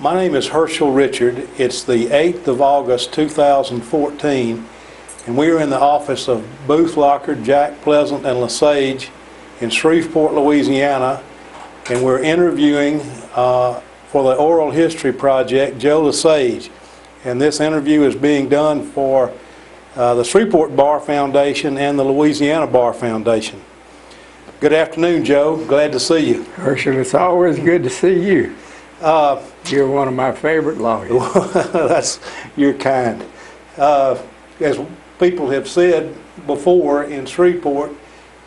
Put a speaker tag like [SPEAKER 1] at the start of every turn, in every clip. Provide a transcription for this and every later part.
[SPEAKER 1] My name is Herschel Richard. It's the 8th of August 2014, and we are in the office of Booth Locker, Jack Pleasant, and LeSage in Shreveport, Louisiana, and we're interviewing for the Oral History Project Joe LeSage. And this interview is being done for the Shreveport Bar Foundation and the Louisiana Bar Foundation. Good afternoon, Joe. Glad to see you.
[SPEAKER 2] Herschel, it's always good to see you. You're one of my favorite lawyers.
[SPEAKER 1] You're kind. As people have said before in Shreveport,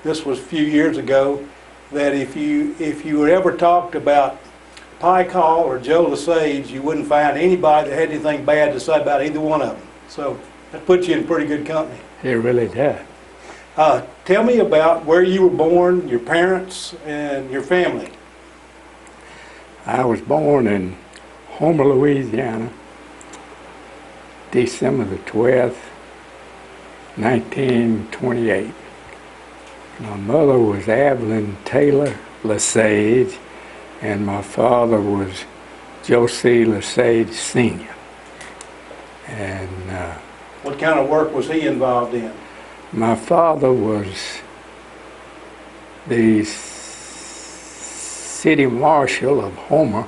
[SPEAKER 1] this was a few years ago, that if you ever talked about Pike Hall or Joe LeSage, you wouldn't find anybody that had anything bad to say about either one of them. So that puts you in pretty good company.
[SPEAKER 2] It really does.
[SPEAKER 1] Tell me about where you were born, your parents, and your family.
[SPEAKER 2] I was born in Homer, Louisiana, December the 12th, 1928. My mother was Evelyn Taylor LaSage, and my father was Josie LaSage Sr. And
[SPEAKER 1] what kind of work was he involved in?
[SPEAKER 2] my father was the city marshal of Homer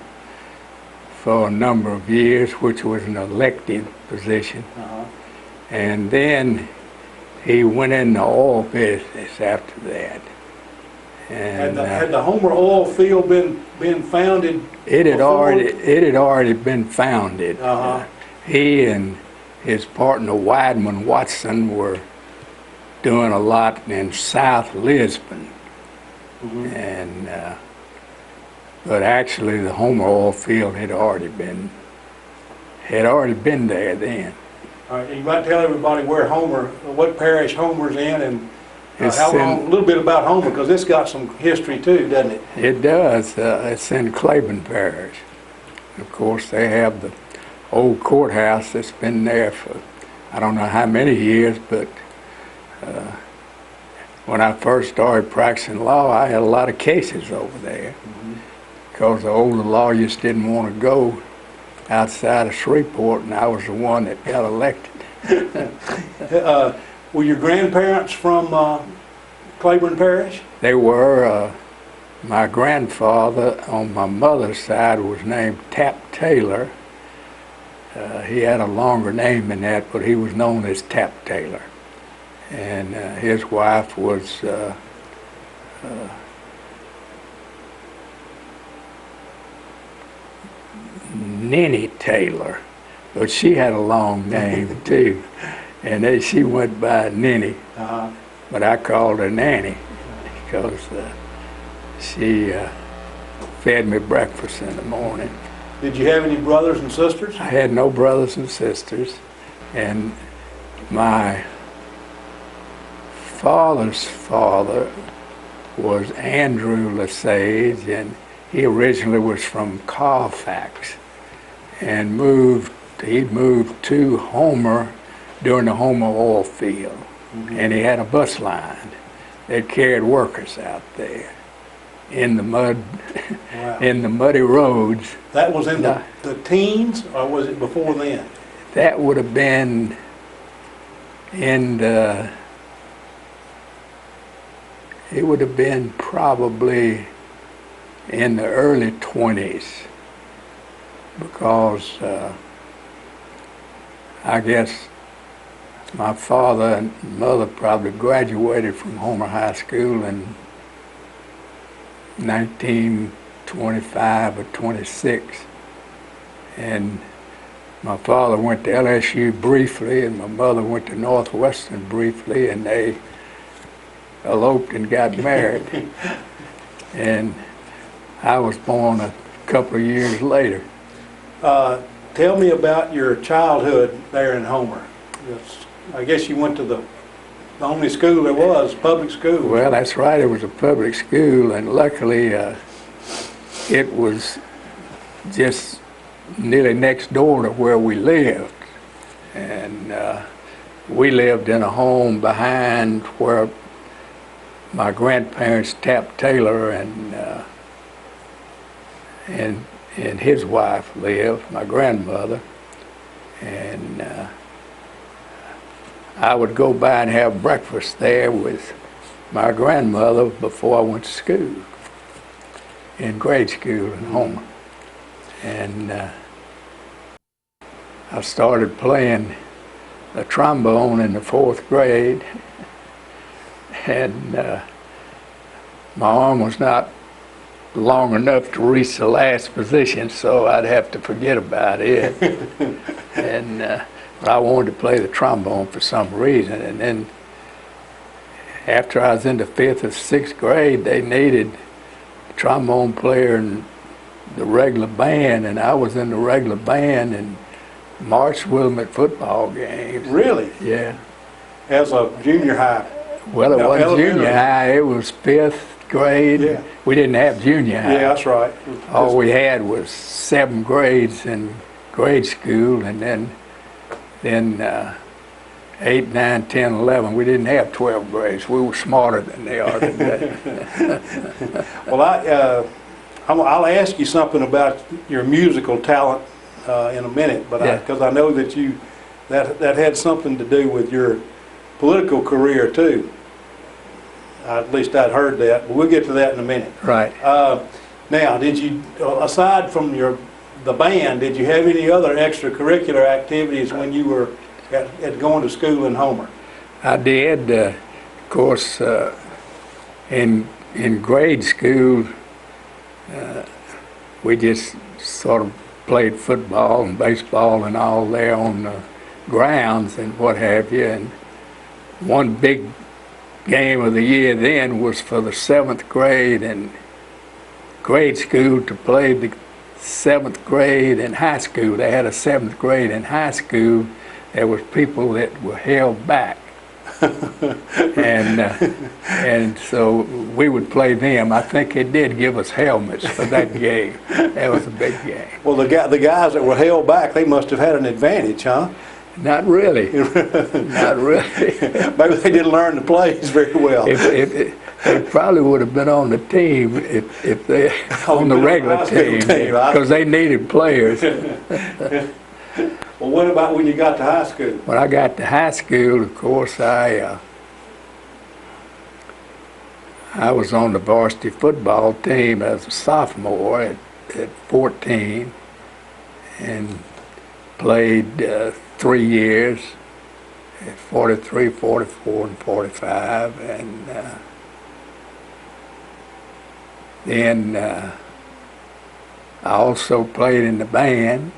[SPEAKER 2] for a number of years, which was an elected position. And then he went in the oil business after that. And
[SPEAKER 1] had the Homer oil field been founded?
[SPEAKER 2] It had already been founded. He and his partner Wideman Watson were doing a lot in South Lisbon, and but actually the Homer oil field had already been there then.
[SPEAKER 1] All right, you might tell everybody what parish Homer's in, and a little bit about Homer, because it's got some history too, doesn't it?
[SPEAKER 2] It does. It's in Claiborne Parish. Of course, they have the old courthouse that's been there for I don't know how many years, but when I first started practicing law, I had a lot of cases over there because the older lawyers didn't want to go outside of Shreveport, and I was the one that got elected.
[SPEAKER 1] Were your grandparents from Claiborne Parish?
[SPEAKER 2] They were. My grandfather on my mother's side was named Tap Taylor. He had a longer name than that, but he was known as Tap Taylor. And his wife was Nenny Taylor, but she had a long name too, and she went by Nenny, but I called her Nanny because she fed me breakfast in the morning.
[SPEAKER 1] Did you have any brothers and sisters?
[SPEAKER 2] I had no brothers and sisters, and my father's father was Andrew LaSage, and he originally was from Colfax, and he moved to Homer during the Homer oil field, and he had a bus line that carried workers out there in the mud, in the muddy roads.
[SPEAKER 1] That was in the teens, or was it before then?
[SPEAKER 2] That would have been it would have been probably in the early 20s, because I guess my father and mother probably graduated from Homer High School in 1925 or 26, and my father went to LSU briefly, and my mother went to Northwestern briefly, and they eloped and got married. And I was born a couple of years later.
[SPEAKER 1] Tell me about your childhood there in Homer. I guess you went to the only school there was, public school.
[SPEAKER 2] Well, that's right. It was a public school, and luckily it was just nearly next door to where we lived. And we lived in a home behind where my grandparents, Tap Taylor, and and his wife lived, my grandmother, and I would go by and have breakfast there with my grandmother before I went to school, in grade school in Homer. And I started playing the trombone in the 4th grade, and my arm was not long enough to reach the last position, so I'd have to forget about it. And but I wanted to play the trombone for some reason. And then after I was in the 5th or 6th grade, they needed a trombone player in the regular band, and I was in the regular band and marched with them at football games.
[SPEAKER 1] Really?
[SPEAKER 2] Yeah.
[SPEAKER 1] As a junior high?
[SPEAKER 2] Well, it wasn't
[SPEAKER 1] elementary.
[SPEAKER 2] junior high, it was 5th grade.
[SPEAKER 1] Yeah.
[SPEAKER 2] We didn't have junior high.
[SPEAKER 1] Yeah, that's right.
[SPEAKER 2] All we had was 7 grades in grade school, and then 8, 9, 10, 11. We didn't have 12 grades. We were smarter than they are today.
[SPEAKER 1] Well, I'll ask you something about your musical talent in a minute, but
[SPEAKER 2] Yeah.
[SPEAKER 1] because I know that that had something to do with your political career too. At least I'd heard that, but we'll get to that in a minute.
[SPEAKER 2] Right.
[SPEAKER 1] Now, did you, aside from the band, did you have any other extracurricular activities when you were at going to school in Homer?
[SPEAKER 2] I did. Of course, in grade school, we just sort of played football and baseball and all there on the grounds and what have you. And one big game of the year then was for the 7th grade and grade school to play the 7th grade and high school. They had a 7th grade and high school. There was people that were held back. and so we would play them. I think they did give us helmets for that game. That was a big game.
[SPEAKER 1] Well, the guys that were held back, they must have had an advantage, huh?
[SPEAKER 2] Not really. Not really.
[SPEAKER 1] Maybe they didn't learn the plays very well.
[SPEAKER 2] They probably would have been on the team if they on the regular team because they needed players.
[SPEAKER 1] Well, what about when you got to high school?
[SPEAKER 2] When I got to high school, of course, I was on the varsity football team as a sophomore at 14 and played 3 years at 43, 44, and 45. And then I also played in the band.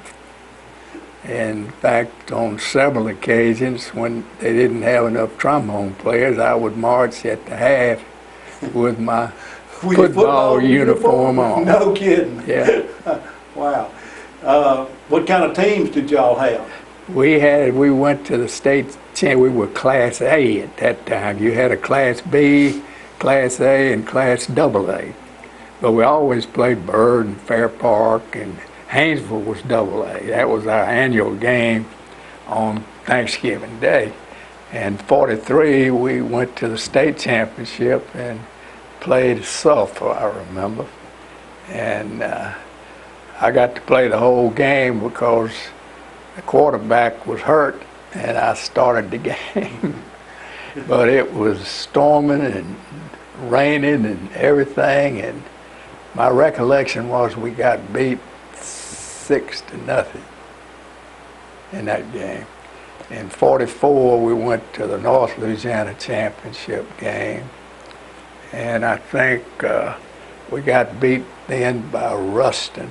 [SPEAKER 2] In fact, on several occasions when they didn't have enough trombone players, I would march at the half with my football uniform on.
[SPEAKER 1] No kidding.
[SPEAKER 2] Yeah.
[SPEAKER 1] Wow. What kind of teams did y'all have?
[SPEAKER 2] We went to the state champ. We were Class A at that time. You had a Class B, Class A, and Class AA. But we always played Byrd and Fair Park, and Haynesville was AA. That was our annual game on Thanksgiving Day. And 43, we went to the state championship and played Sulphur, I remember. And I got to play the whole game because the quarterback was hurt and I started the game. But it was storming and raining and everything, and my recollection was we got beat 6-0 in that game. In 44, we went to the North Louisiana Championship game, and I think we got beat then by Ruston,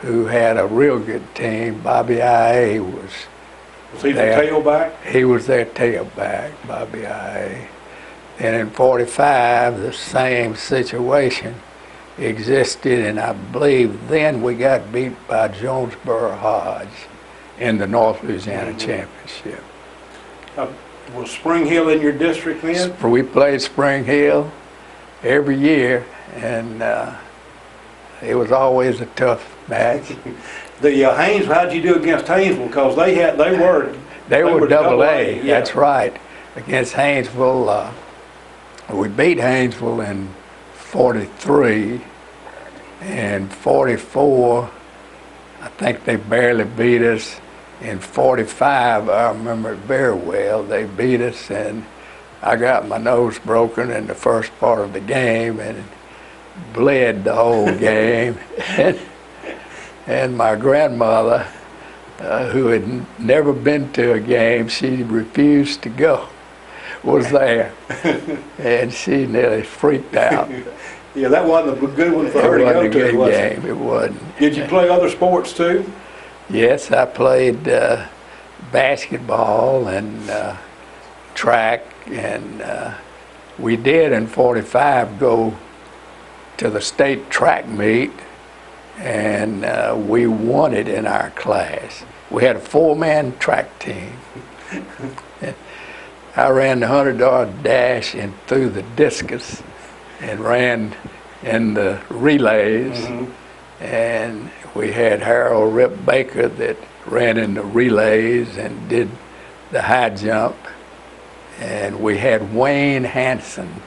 [SPEAKER 2] who had a real good team. Bobby I.A. was
[SPEAKER 1] he the tailback?
[SPEAKER 2] He was their tailback, Bobby I.A. And in 45, the same situation existed, and I believe then we got beat by Jonesboro Hodge in the North Louisiana Championship.
[SPEAKER 1] Was Spring Hill in your district then?
[SPEAKER 2] We played Spring Hill every year, and it was always a tough match.
[SPEAKER 1] The Haynesville, how'd you do against Haynesville? Because they were
[SPEAKER 2] AA.
[SPEAKER 1] Yeah.
[SPEAKER 2] That's right. Against Haynesville, we beat Haynesville in 43, In 44, I think they barely beat us. In 45, I remember it very well, they beat us, and I got my nose broken in the first part of the game and bled the whole game. And my grandmother, who had never been to a game, she refused to go, was there. And she nearly freaked out.
[SPEAKER 1] Yeah, that wasn't a good one for her to go to, was it?
[SPEAKER 2] It wasn't.
[SPEAKER 1] Did you play other sports too?
[SPEAKER 2] Yes, I played basketball and track, and we did in 45 go to the state track meet, and we won it in our class. We had a 4-man track team. I ran the 100-yard dash and threw the discus and ran in the relays. Mm-hmm. And we had Harold Rip Baker that ran in the relays and did the high jump. And we had Wayne Hanson,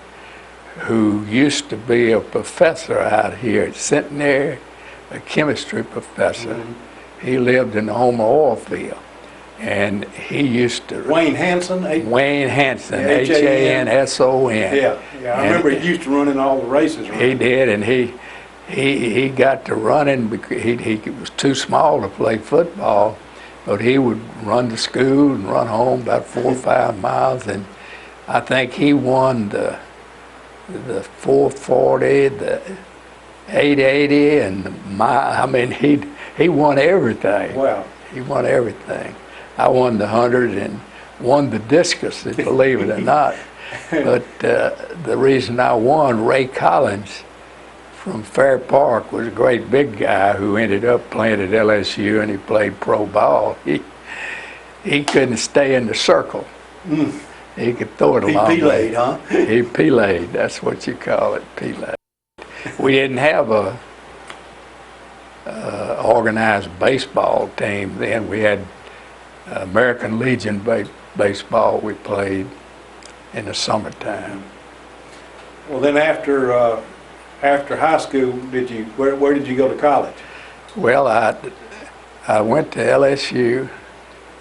[SPEAKER 2] who used to be a professor out here at Centenary, a chemistry professor. Mm-hmm. He lived in the Homer oil field. And he used to...
[SPEAKER 1] Wayne Hanson?
[SPEAKER 2] Wayne Hanson, Hanson.
[SPEAKER 1] Yeah, I remember he used to run in all the races. Right?
[SPEAKER 2] He did, and he got to running because he was too small to play football, but he would run to school and run home about 4 or 5 miles, and I think he won the 440, the 880, and the mile. I mean, he won everything.
[SPEAKER 1] Wow.
[SPEAKER 2] He won everything. I won the 100 and won the discus, believe it or not. But the reason I won, Ray Collins from Fair Park was a great big guy who ended up playing at LSU, and he played pro ball. He couldn't stay in the circle. Mm. He could throw it a long way.
[SPEAKER 1] He Pelayed, huh?
[SPEAKER 2] He Pelayed, that's what you call it, Pelayed. We didn't have a organized baseball team then. We had American Legion baseball we played in the summertime.
[SPEAKER 1] Well, then after high school, where did you go to college?
[SPEAKER 2] Well, I went to LSU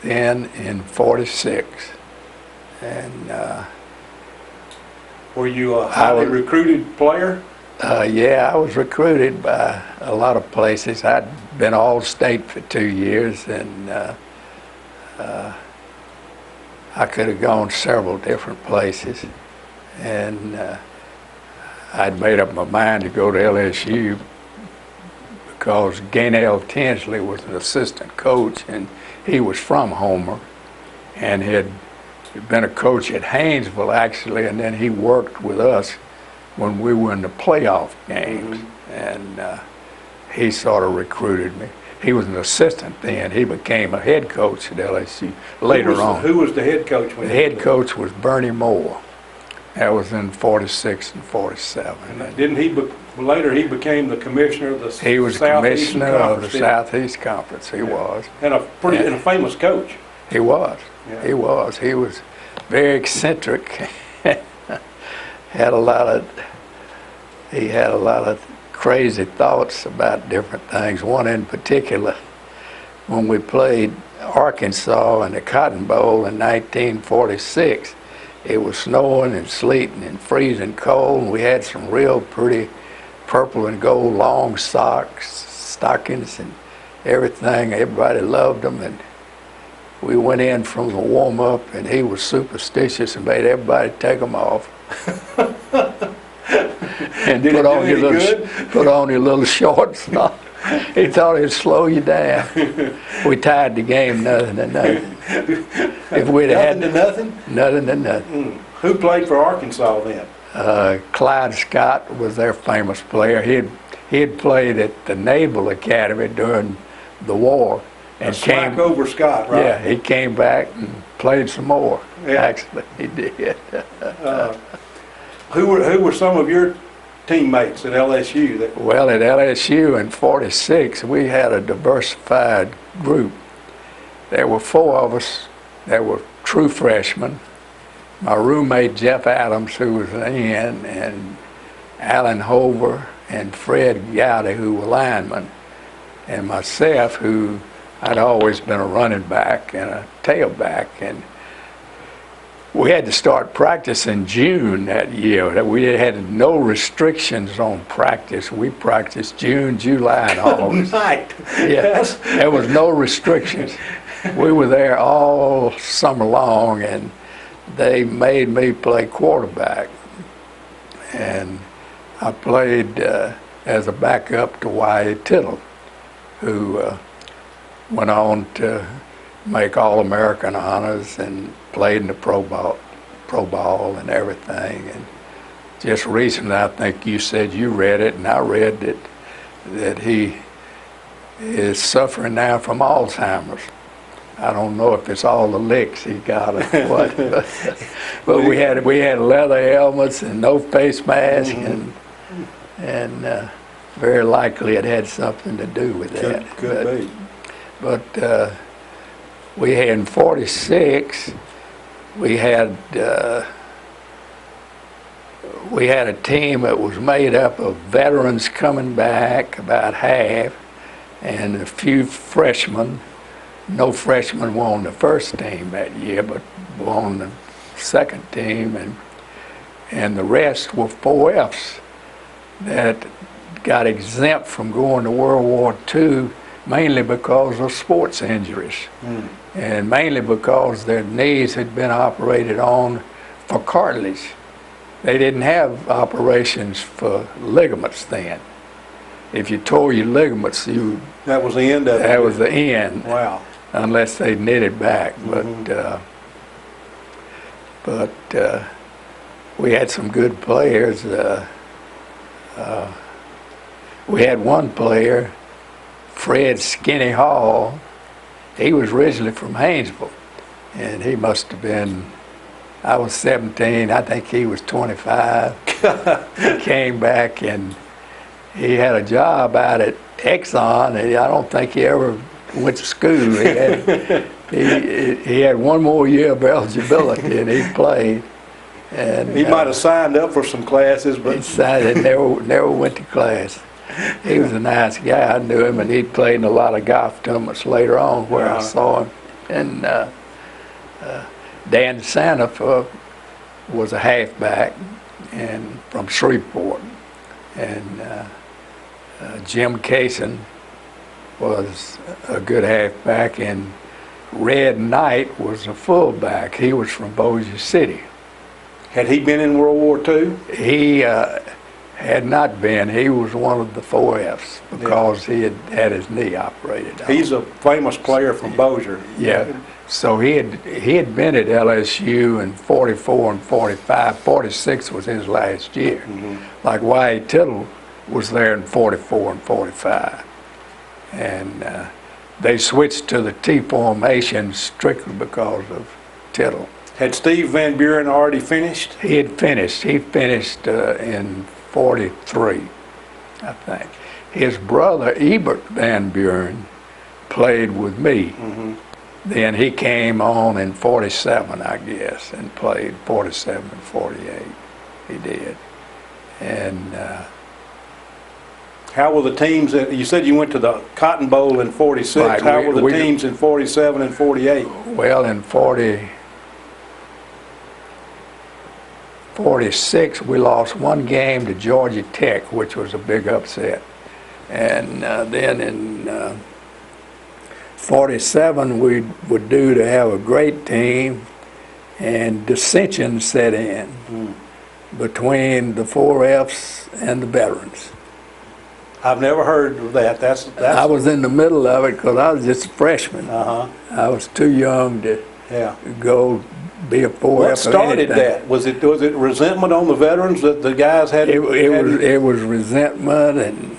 [SPEAKER 2] then in 46, and
[SPEAKER 1] were you a highly recruited player?
[SPEAKER 2] Yeah, I was recruited by a lot of places. I'd been All-State for 2 years, and I could have gone several different places. And I'd made up my mind to go to LSU because Gaynell Tinsley was an assistant coach, and he was from Homer, and had been a coach at Haynesville, actually, and then he worked with us when we were in the playoff games. Mm-hmm. And he sort of recruited me. He was an assistant then. He became a head coach at LSU later on.
[SPEAKER 1] Who was the head coach?
[SPEAKER 2] The head coach was Bernie Moore. That was in 46 and 47.
[SPEAKER 1] And didn't he, later he became the commissioner of the Southeast Conference?
[SPEAKER 2] He was the commissioner of the Southeast Conference, he was.
[SPEAKER 1] And a famous coach.
[SPEAKER 2] He was,
[SPEAKER 1] yeah.
[SPEAKER 2] He was. He was very eccentric. He had a lot of crazy thoughts about different things. One in particular, when we played Arkansas in the Cotton Bowl in 1946, it was snowing and sleeting and freezing cold, and we had some real pretty purple and gold long stockings and everything. Everybody loved them, and we went in from the warm-up, and he was superstitious and made everybody take them off. And put on your little shorts. He thought it'd slow you down. We tied the game nothing to nothing. If we'd
[SPEAKER 1] had nothing to nothing.
[SPEAKER 2] Mm.
[SPEAKER 1] Who played for Arkansas then?
[SPEAKER 2] Clyde Scott was their famous player. He had played at the Naval Academy during the war, and
[SPEAKER 1] came over Scott, right?
[SPEAKER 2] Yeah, he came back and played some more. Yeah. Actually, he did.
[SPEAKER 1] Who were some of your teammates at LSU?
[SPEAKER 2] Well, at LSU in 46, we had a diversified group. There were 4 of us that were true freshmen. My roommate, Jeff Adams, who was an N, and Alan Hover, and Fred Gowdy, who were linemen, and myself, who I'd always been a running back and a tailback. And we had to start practice in June that year. We had no restrictions on practice. We practiced June, July, and August.
[SPEAKER 1] Night.
[SPEAKER 2] Yes, there was no restrictions. We were there all summer long, and they made me play quarterback. And I played as a backup to Wyatt Tittle, who went on to make All-American honors and played in the Pro Bowl and everything. And just recently, I think you said you read it, and I read that he is suffering now from Alzheimer's. I don't know if it's all the licks he got or what, but we had leather helmets and no face mask, and very likely it had something to do with that.
[SPEAKER 1] Could be.
[SPEAKER 2] But we had in '46, we had a team that was made up of veterans coming back, about half, and a few freshmen. No freshmen were on the first team that year, but were on the second team, and the rest were 4Fs that got exempt from going to World War II, mainly because of sports injuries, and mainly because their knees had been operated on for cartilage. They didn't have operations for ligaments then. If you tore your ligaments,
[SPEAKER 1] That was the end of it.
[SPEAKER 2] that was the end.
[SPEAKER 1] Wow.
[SPEAKER 2] Unless they knit it back. But we had some good players. We had one player, Fred Skinny Hall. He was originally from Haynesville, and he must have been, I was 17, I think he was 25. He came back and he had a job out at Exxon, and I don't think he ever went to school. He had one more year of eligibility, and he played. And
[SPEAKER 1] He might have signed up for some classes,
[SPEAKER 2] he
[SPEAKER 1] but
[SPEAKER 2] decided never went to class. He was a nice guy. I knew him, and he played in a lot of golf tournaments later on where I saw him. And Dan Santa was a halfback and from Shreveport, and Jim Kaysen was a good halfback, and Red Knight was a fullback. He was from Bossier City.
[SPEAKER 1] had he been in World War II?
[SPEAKER 2] He had not been. He was one of the 4Fs because he had his knee operated on.
[SPEAKER 1] He's a famous player from Bossier.
[SPEAKER 2] Yeah. So he had been at LSU in '44 and '45. '46 was his last year. Like Wyatt Tittle was there in '44 and '45. And they switched to the T formation strictly because of Tittle.
[SPEAKER 1] Had Steve Van Buren already finished?
[SPEAKER 2] He had finished. He finished in '43, I think. His brother, Ebert Van Buren, played with me. Then he came on in '47, I guess, and played '47 and '48. He did. And
[SPEAKER 1] how were the teams? You said you went to the Cotton Bowl in '46.
[SPEAKER 2] Right,
[SPEAKER 1] How were the
[SPEAKER 2] we
[SPEAKER 1] teams in '47 and '48?
[SPEAKER 2] well, in '46, we lost one game to Georgia Tech, which was a big upset. And then in '47, we were due to have a great team, and dissension set in between the 4Fs and the veterans.
[SPEAKER 1] I've never heard of that. That's
[SPEAKER 2] I was in the middle of it because I was just a freshman. I was too young to go be a 4F.
[SPEAKER 1] What started that? Was it resentment on the veterans that the guys had?
[SPEAKER 2] It was resentment, and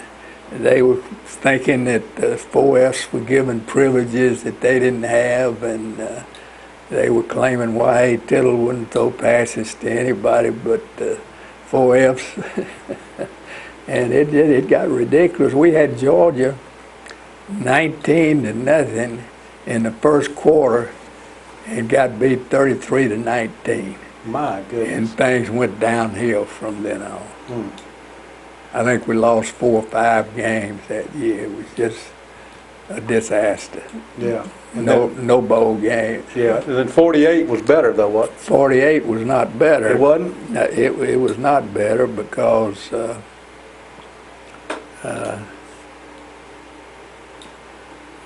[SPEAKER 2] they were thinking that the 4Fs were given privileges that they didn't have, and they were claiming why Tittle wouldn't throw passes to anybody but the 4Fs. And it got ridiculous. We had Georgia 19-0 in the first quarter and got beat 33-19.
[SPEAKER 1] My goodness.
[SPEAKER 2] And things went downhill from then on. I think we lost 4 or 5 games that year. It was just a disaster.
[SPEAKER 1] Yeah. And
[SPEAKER 2] No bowl games.
[SPEAKER 1] yeah. And then 48 was better though, what?
[SPEAKER 2] 48 was not better.
[SPEAKER 1] It wasn't?
[SPEAKER 2] No, it was not better because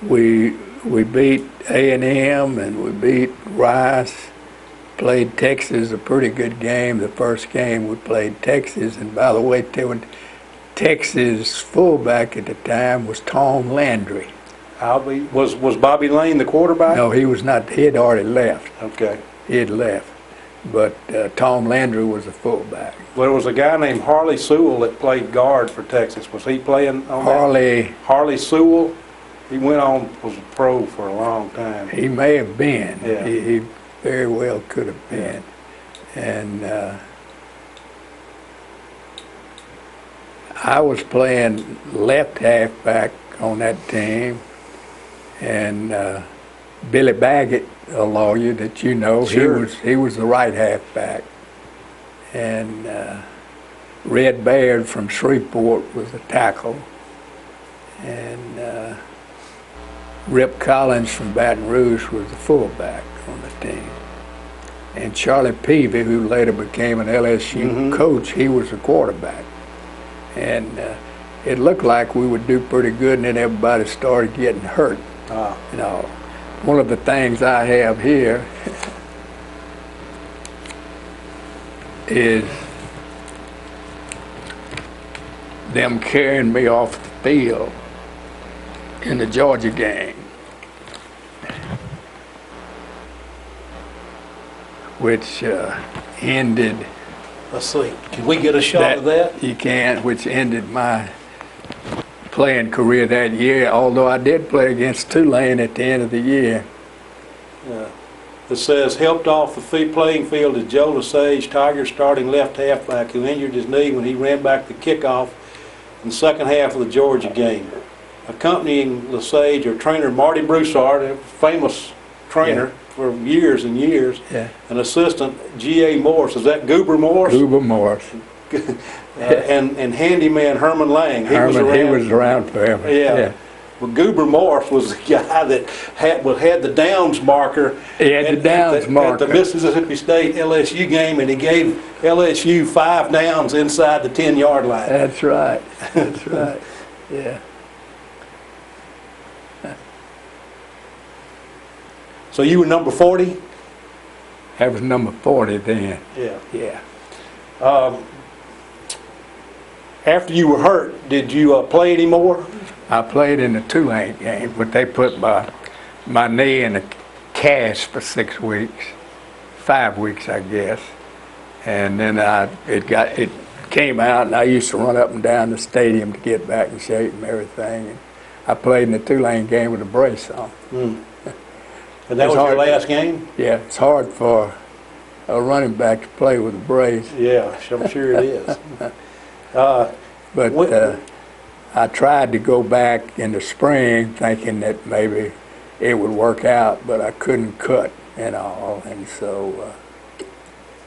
[SPEAKER 2] we beat A&M and we beat Rice. Played Texas, a pretty good game. The first game we played Texas, and by the way, Texas fullback at the time was Tom Landry.
[SPEAKER 1] Was Bobby Lane the quarterback?
[SPEAKER 2] No, he was not. He had already left.
[SPEAKER 1] Okay.
[SPEAKER 2] He had left. But Tom Landry was the fullback.
[SPEAKER 1] Well, there was a guy named Harley Sewell that played guard for Texas. Was he playing on that? Harley Sewell? He went on, was a pro for a long time.
[SPEAKER 2] He may have been.
[SPEAKER 1] Yeah.
[SPEAKER 2] He very well could have been. And I was playing left halfback on that team, and Billy Baggett, a lawyer that you know,
[SPEAKER 1] Sure.
[SPEAKER 2] he was the right halfback, and Red Baird from Shreveport was the tackle, and Rip Collins from Baton Rouge was the fullback on the team. And Charlie Peavy, who later became an LSU coach, he was the quarterback. And it looked like we would do pretty good, and then everybody started getting hurt. You know, one of the things I have here is them carrying me off the field in the Georgia game, which ended.
[SPEAKER 1] Let's see. Can we get a shot of that?
[SPEAKER 2] You can, which ended my playing career that year, although I did play against Tulane at the end of the year.
[SPEAKER 1] It says, helped off the playing field is Joe LeSage, Tiger starting left halfback, who injured his knee when he ran back the kickoff in the second half of the Georgia game. Accompanying LeSage are trainer Marty Broussard, a famous trainer for years and years, and assistant G.A. Morse. Is that Goober Morse?
[SPEAKER 2] Goober Morse.
[SPEAKER 1] And handyman Herman Lang.
[SPEAKER 2] He was around forever.
[SPEAKER 1] Yeah. Well, Goober Morse was the guy that had the downs marker.
[SPEAKER 2] He had the downs marker
[SPEAKER 1] at the Mississippi State LSU game, and he gave LSU 5 downs inside the 10-yard line.
[SPEAKER 2] That's right. That's right. Yeah.
[SPEAKER 1] So you were number 40?
[SPEAKER 2] That was number 40 then.
[SPEAKER 1] Yeah.
[SPEAKER 2] Yeah.
[SPEAKER 1] After you were hurt, did you play anymore?
[SPEAKER 2] I played in the Tulane game, but they put my knee in a cast for 6 weeks, 5 weeks, I guess. And then it came out, and I used to run up and down the stadium to get back in shape and everything. And I played in the Tulane game with a brace on.
[SPEAKER 1] And that was your last game?
[SPEAKER 2] Yeah, it's hard for a running back to play with a brace.
[SPEAKER 1] Yeah, I'm sure it is.
[SPEAKER 2] But I tried to go back in the spring thinking that maybe it would work out, but I couldn't cut and all. And so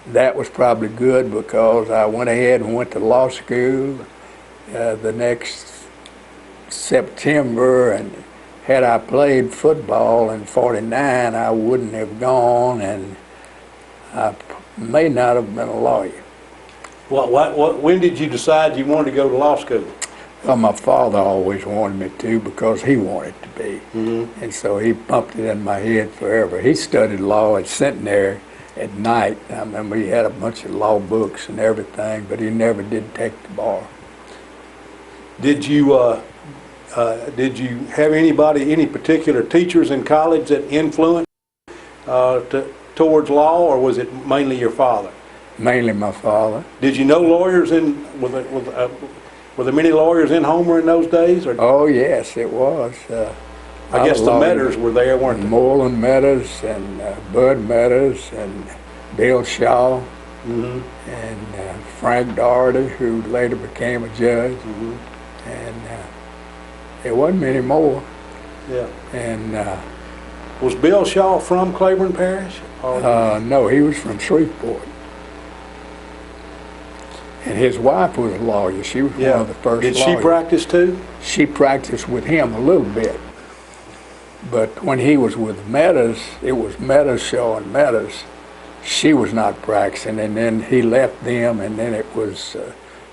[SPEAKER 2] that was probably good because I went ahead and went to law school the next September, and had I played football in '49, I wouldn't have gone, and I may not have been a lawyer.
[SPEAKER 1] When did you decide you wanted to go to law school?
[SPEAKER 2] Well, my father always wanted me to because he wanted to be. And so he pumped it in my head forever. He studied law at Centenary at night. I remember he had a bunch of law books and everything, but he never did take the bar.
[SPEAKER 1] Did you have any particular teachers in college that influenced towards law, or was it mainly your father?
[SPEAKER 2] Mainly my father.
[SPEAKER 1] Did you know lawyers were there many lawyers in Homer in those days? Or?
[SPEAKER 2] Oh yes, it was.
[SPEAKER 1] I guess the Meadows were there, weren't they?
[SPEAKER 2] Moreland Meadows and Bud Meadows and Bill Shaw and Frank Doherty, who later became a judge. And there wasn't many more.
[SPEAKER 1] Yeah.
[SPEAKER 2] And
[SPEAKER 1] was Bill Shaw from Claiborne Parish?
[SPEAKER 2] no, he was from Shreveport. And his wife was a lawyer. She was one of the first
[SPEAKER 1] Did
[SPEAKER 2] lawyers.
[SPEAKER 1] she practice too?
[SPEAKER 2] She practiced with him a little bit. But when he was with Meadows, it was Meadows showing Meadows. She was not practicing, and then he left them, and then it was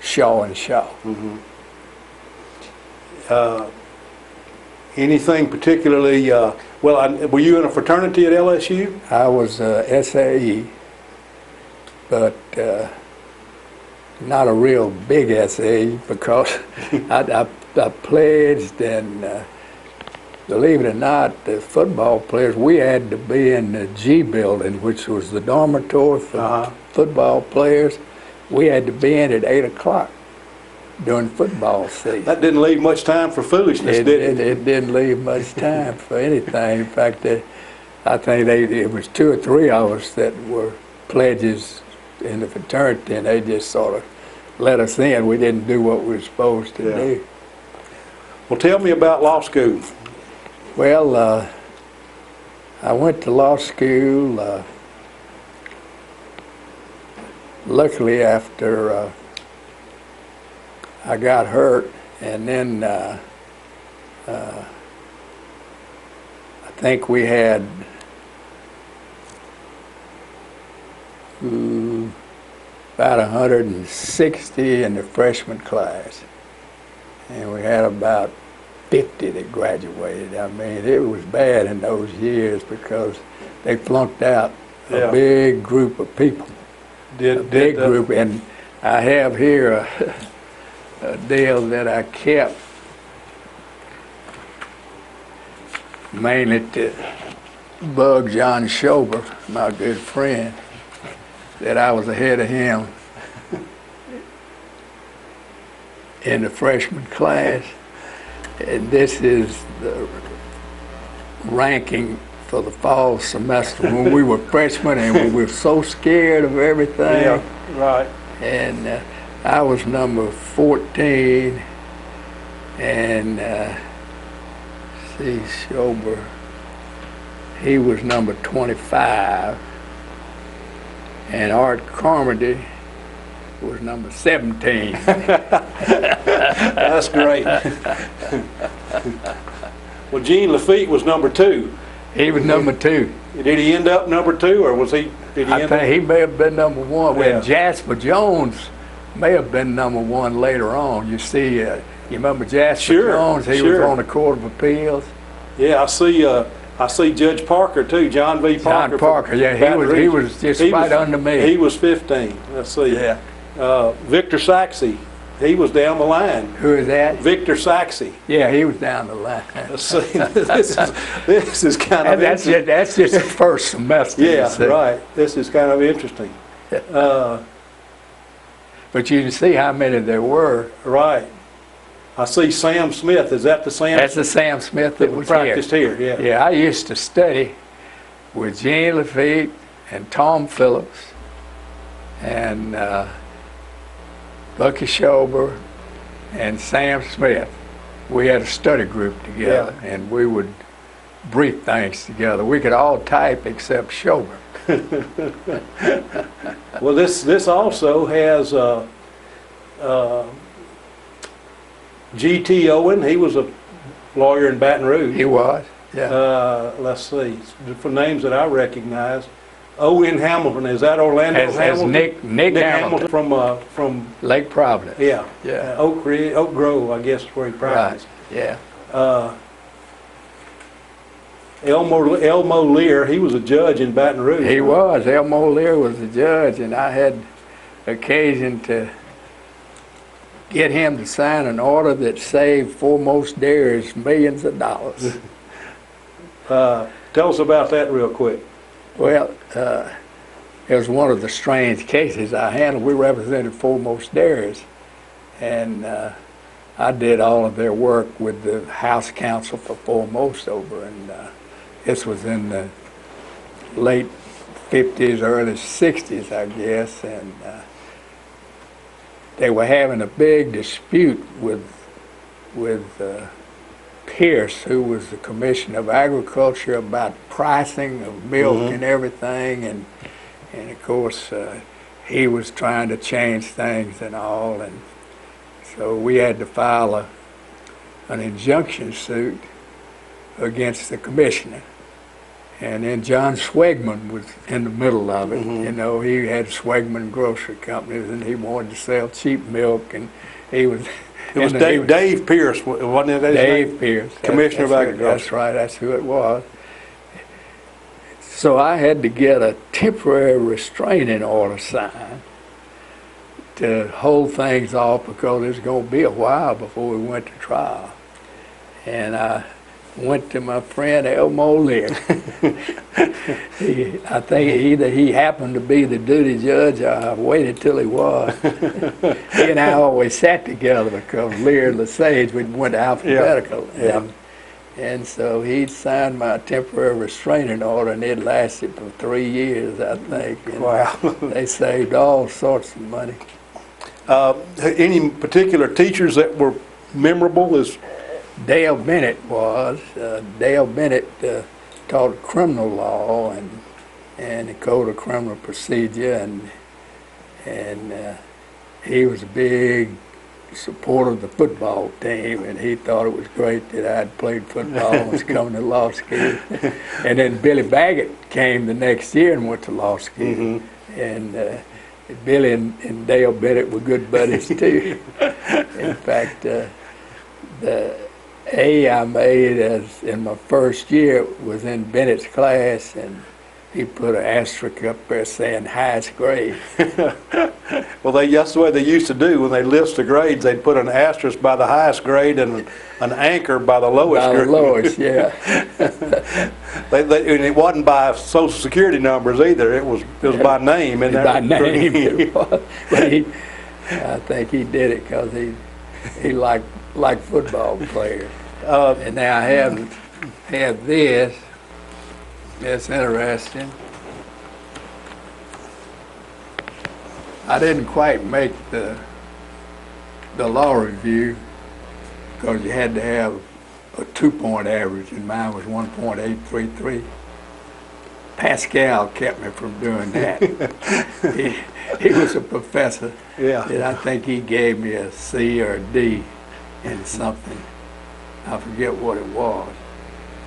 [SPEAKER 2] Shaw and Shaw.
[SPEAKER 1] Anything particularly, were you in a fraternity at LSU?
[SPEAKER 2] I was SAE, but not a real big SAE because I pledged, and believe it or not, the football players, we had to be in the G building, which was the dormitory for football players. We had to be in at 8 o'clock during football season.
[SPEAKER 1] That didn't leave much time for foolishness, did it?
[SPEAKER 2] It didn't leave much time for anything. In fact, I think it was 2 or 3 of us that were pledges in the fraternity, and they just sort of let us in. We didn't do what we were supposed to do.
[SPEAKER 1] Well, tell me about law school.
[SPEAKER 2] Well, I went to law school, luckily after I got hurt, and then I think we had about 160 in the freshman class, and we had about 50 that graduated. I mean, it was bad in those years because they flunked out a big group of people. A big group, and I have here a deal that I kept mainly to bug John Schober, my good friend, that I was ahead of him in the freshman class. And this is the ranking for the fall semester when we were freshmen and we were so scared of everything.
[SPEAKER 1] Yeah, right.
[SPEAKER 2] And I was number 14, and Schober, he was number 25, and Art Carmody was number 17.
[SPEAKER 1] That's great. Well, Gene Lafitte was number 2.
[SPEAKER 2] He was number 2.
[SPEAKER 1] Did he end up number 2, or was he? Did he
[SPEAKER 2] I think he may have been number 1.
[SPEAKER 1] Yeah.
[SPEAKER 2] Well, Jasper Jones may have been number 1 later on. You see, you remember Jasper Jones? He was on the Court of Appeals.
[SPEAKER 1] Yeah, I see Judge Parker too, John V. Parker.
[SPEAKER 2] John Parker, yeah, he was just right under me.
[SPEAKER 1] He was 15. Let's see.
[SPEAKER 2] Yeah.
[SPEAKER 1] Victor Saxe, he was down the line.
[SPEAKER 2] Who is that?
[SPEAKER 1] Victor Saxe.
[SPEAKER 2] Yeah, he was down the line.
[SPEAKER 1] Let's see. This is kind of
[SPEAKER 2] that's just the first semester.
[SPEAKER 1] Yeah, right. This is kind of interesting.
[SPEAKER 2] But you can see how many there were.
[SPEAKER 1] Right. I see Sam Smith. Is that the Sam?
[SPEAKER 2] That's the Sam Smith that was
[SPEAKER 1] practiced here. Yeah.
[SPEAKER 2] Yeah, I used to study with Gene Lafitte and Tom Phillips and Bucky Schober and Sam Smith. We had a study group together, and we would brief things together. We could all type except Schober.
[SPEAKER 1] Well, this also has G.T. Owen. He was a lawyer in Baton Rouge.
[SPEAKER 2] He was, yeah.
[SPEAKER 1] Let's see, for names that I recognize. Owen Hamilton, is that Orlando Hamilton?
[SPEAKER 2] Nick Hamilton
[SPEAKER 1] from
[SPEAKER 2] Lake Providence.
[SPEAKER 1] Yeah.
[SPEAKER 2] Yeah.
[SPEAKER 1] Oak Grove, I guess, is where he practiced.
[SPEAKER 2] Right. Yeah.
[SPEAKER 1] Elmo Lear, he was a judge in Baton Rouge.
[SPEAKER 2] He was. Elmo Lear was the judge, and I had occasion to get him to sign an order that saved foremost dairies millions of dollars.
[SPEAKER 1] Tell us about that real quick.
[SPEAKER 2] Well, it was one of the strange cases I handled. We represented foremost dairies, and I did all of their work with the House Counsel for Foremost over, and this was in the late 50s, early 60s, I guess, and they were having a big dispute with Pierce, who was the Commissioner of Agriculture, about pricing of milk and everything, and of course he was trying to change things and all, and so we had to file an injunction suit against the commissioner. And then John Swegman was in the middle of it. You know, he had Swegman Grocery Companies, and he wanted to sell cheap milk, and he was...
[SPEAKER 1] It was Dave Pierce, wasn't it?
[SPEAKER 2] Dave Pierce.
[SPEAKER 1] Commissioner of Agriculture.
[SPEAKER 2] That's right, that's who it was. So I had to get a temporary restraining order signed to hold things off because it was going to be a while before we went to trial. And I went to my friend Elmo Lear. I think either he happened to be the duty judge or I waited till he was. He and I always sat together because Lear and LeSage, we went alphabetical.
[SPEAKER 1] Yeah.
[SPEAKER 2] And so he signed my temporary restraining order, and it lasted for 3 years, I think. And
[SPEAKER 1] wow.
[SPEAKER 2] They saved all sorts of money.
[SPEAKER 1] Any particular teachers that were memorable?
[SPEAKER 2] Dale Bennett was. Dale Bennett taught criminal law and the Code of Criminal Procedure, and he was a big supporter of the football team, and he thought it was great that I'd played football and was coming to law school. And then Billy Baggett came the next year and went to law school. And Billy and Dale Bennett were good buddies too. In fact, the A I made as in my first year was in Bennett's class, and he put an asterisk up there saying highest grade.
[SPEAKER 1] Well, that's the way they used to do when they list the grades. They'd put an asterisk by the highest grade and an anchor by the lowest grade.
[SPEAKER 2] By the lowest, yeah.
[SPEAKER 1] And it wasn't by Social Security numbers either. It was by name. And
[SPEAKER 2] by name, it was. But I think he did it because he liked football players. And now I have this. It's interesting. I didn't quite make the law review because you had to have a 2-point average, and mine was 1.833. Pascal kept me from doing that. he was a professor, and I think he gave me a C or a D in something. I forget what it was.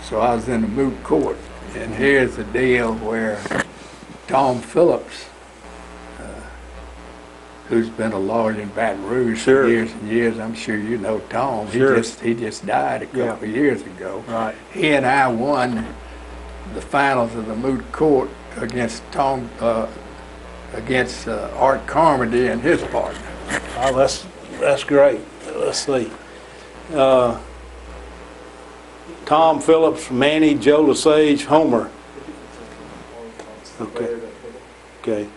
[SPEAKER 2] So I was in the moot court, and here's the deal where Tom Phillips, who's been a lawyer in Baton Rouge for years and years, I'm sure you know Tom. He just died a couple of years ago.
[SPEAKER 1] Right.
[SPEAKER 2] He and I won the finals of the moot court against Art Carmody and his partner.
[SPEAKER 1] Oh, that's great. Let's see. Tom Phillips, Manny, Joe LeSage, Homer. Okay.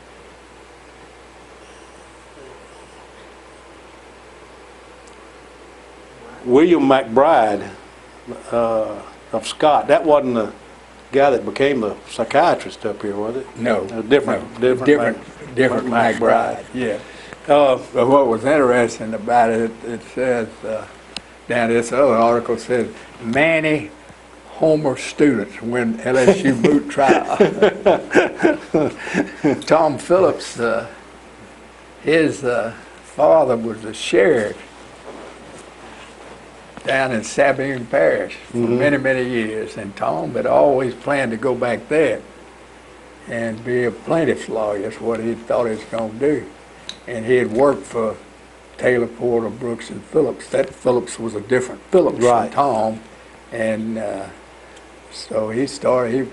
[SPEAKER 1] William McBride of Scott. That wasn't the guy that became the psychiatrist up here, was it?
[SPEAKER 2] No.
[SPEAKER 1] Different
[SPEAKER 2] McBride. Yeah. But what was interesting about it, it says, down this other article says, Manny Homer students win LSU moot trial. Tom Phillips, his father was a sheriff down in Sabine Parish for many, many years, and Tom had always planned to go back there and be a plaintiff's lawyer. That's what he thought he was going to do. And he had worked for Taylor, Porter, Brooks, and Phillips. That Phillips was a different Phillips from Tom, and so he stayed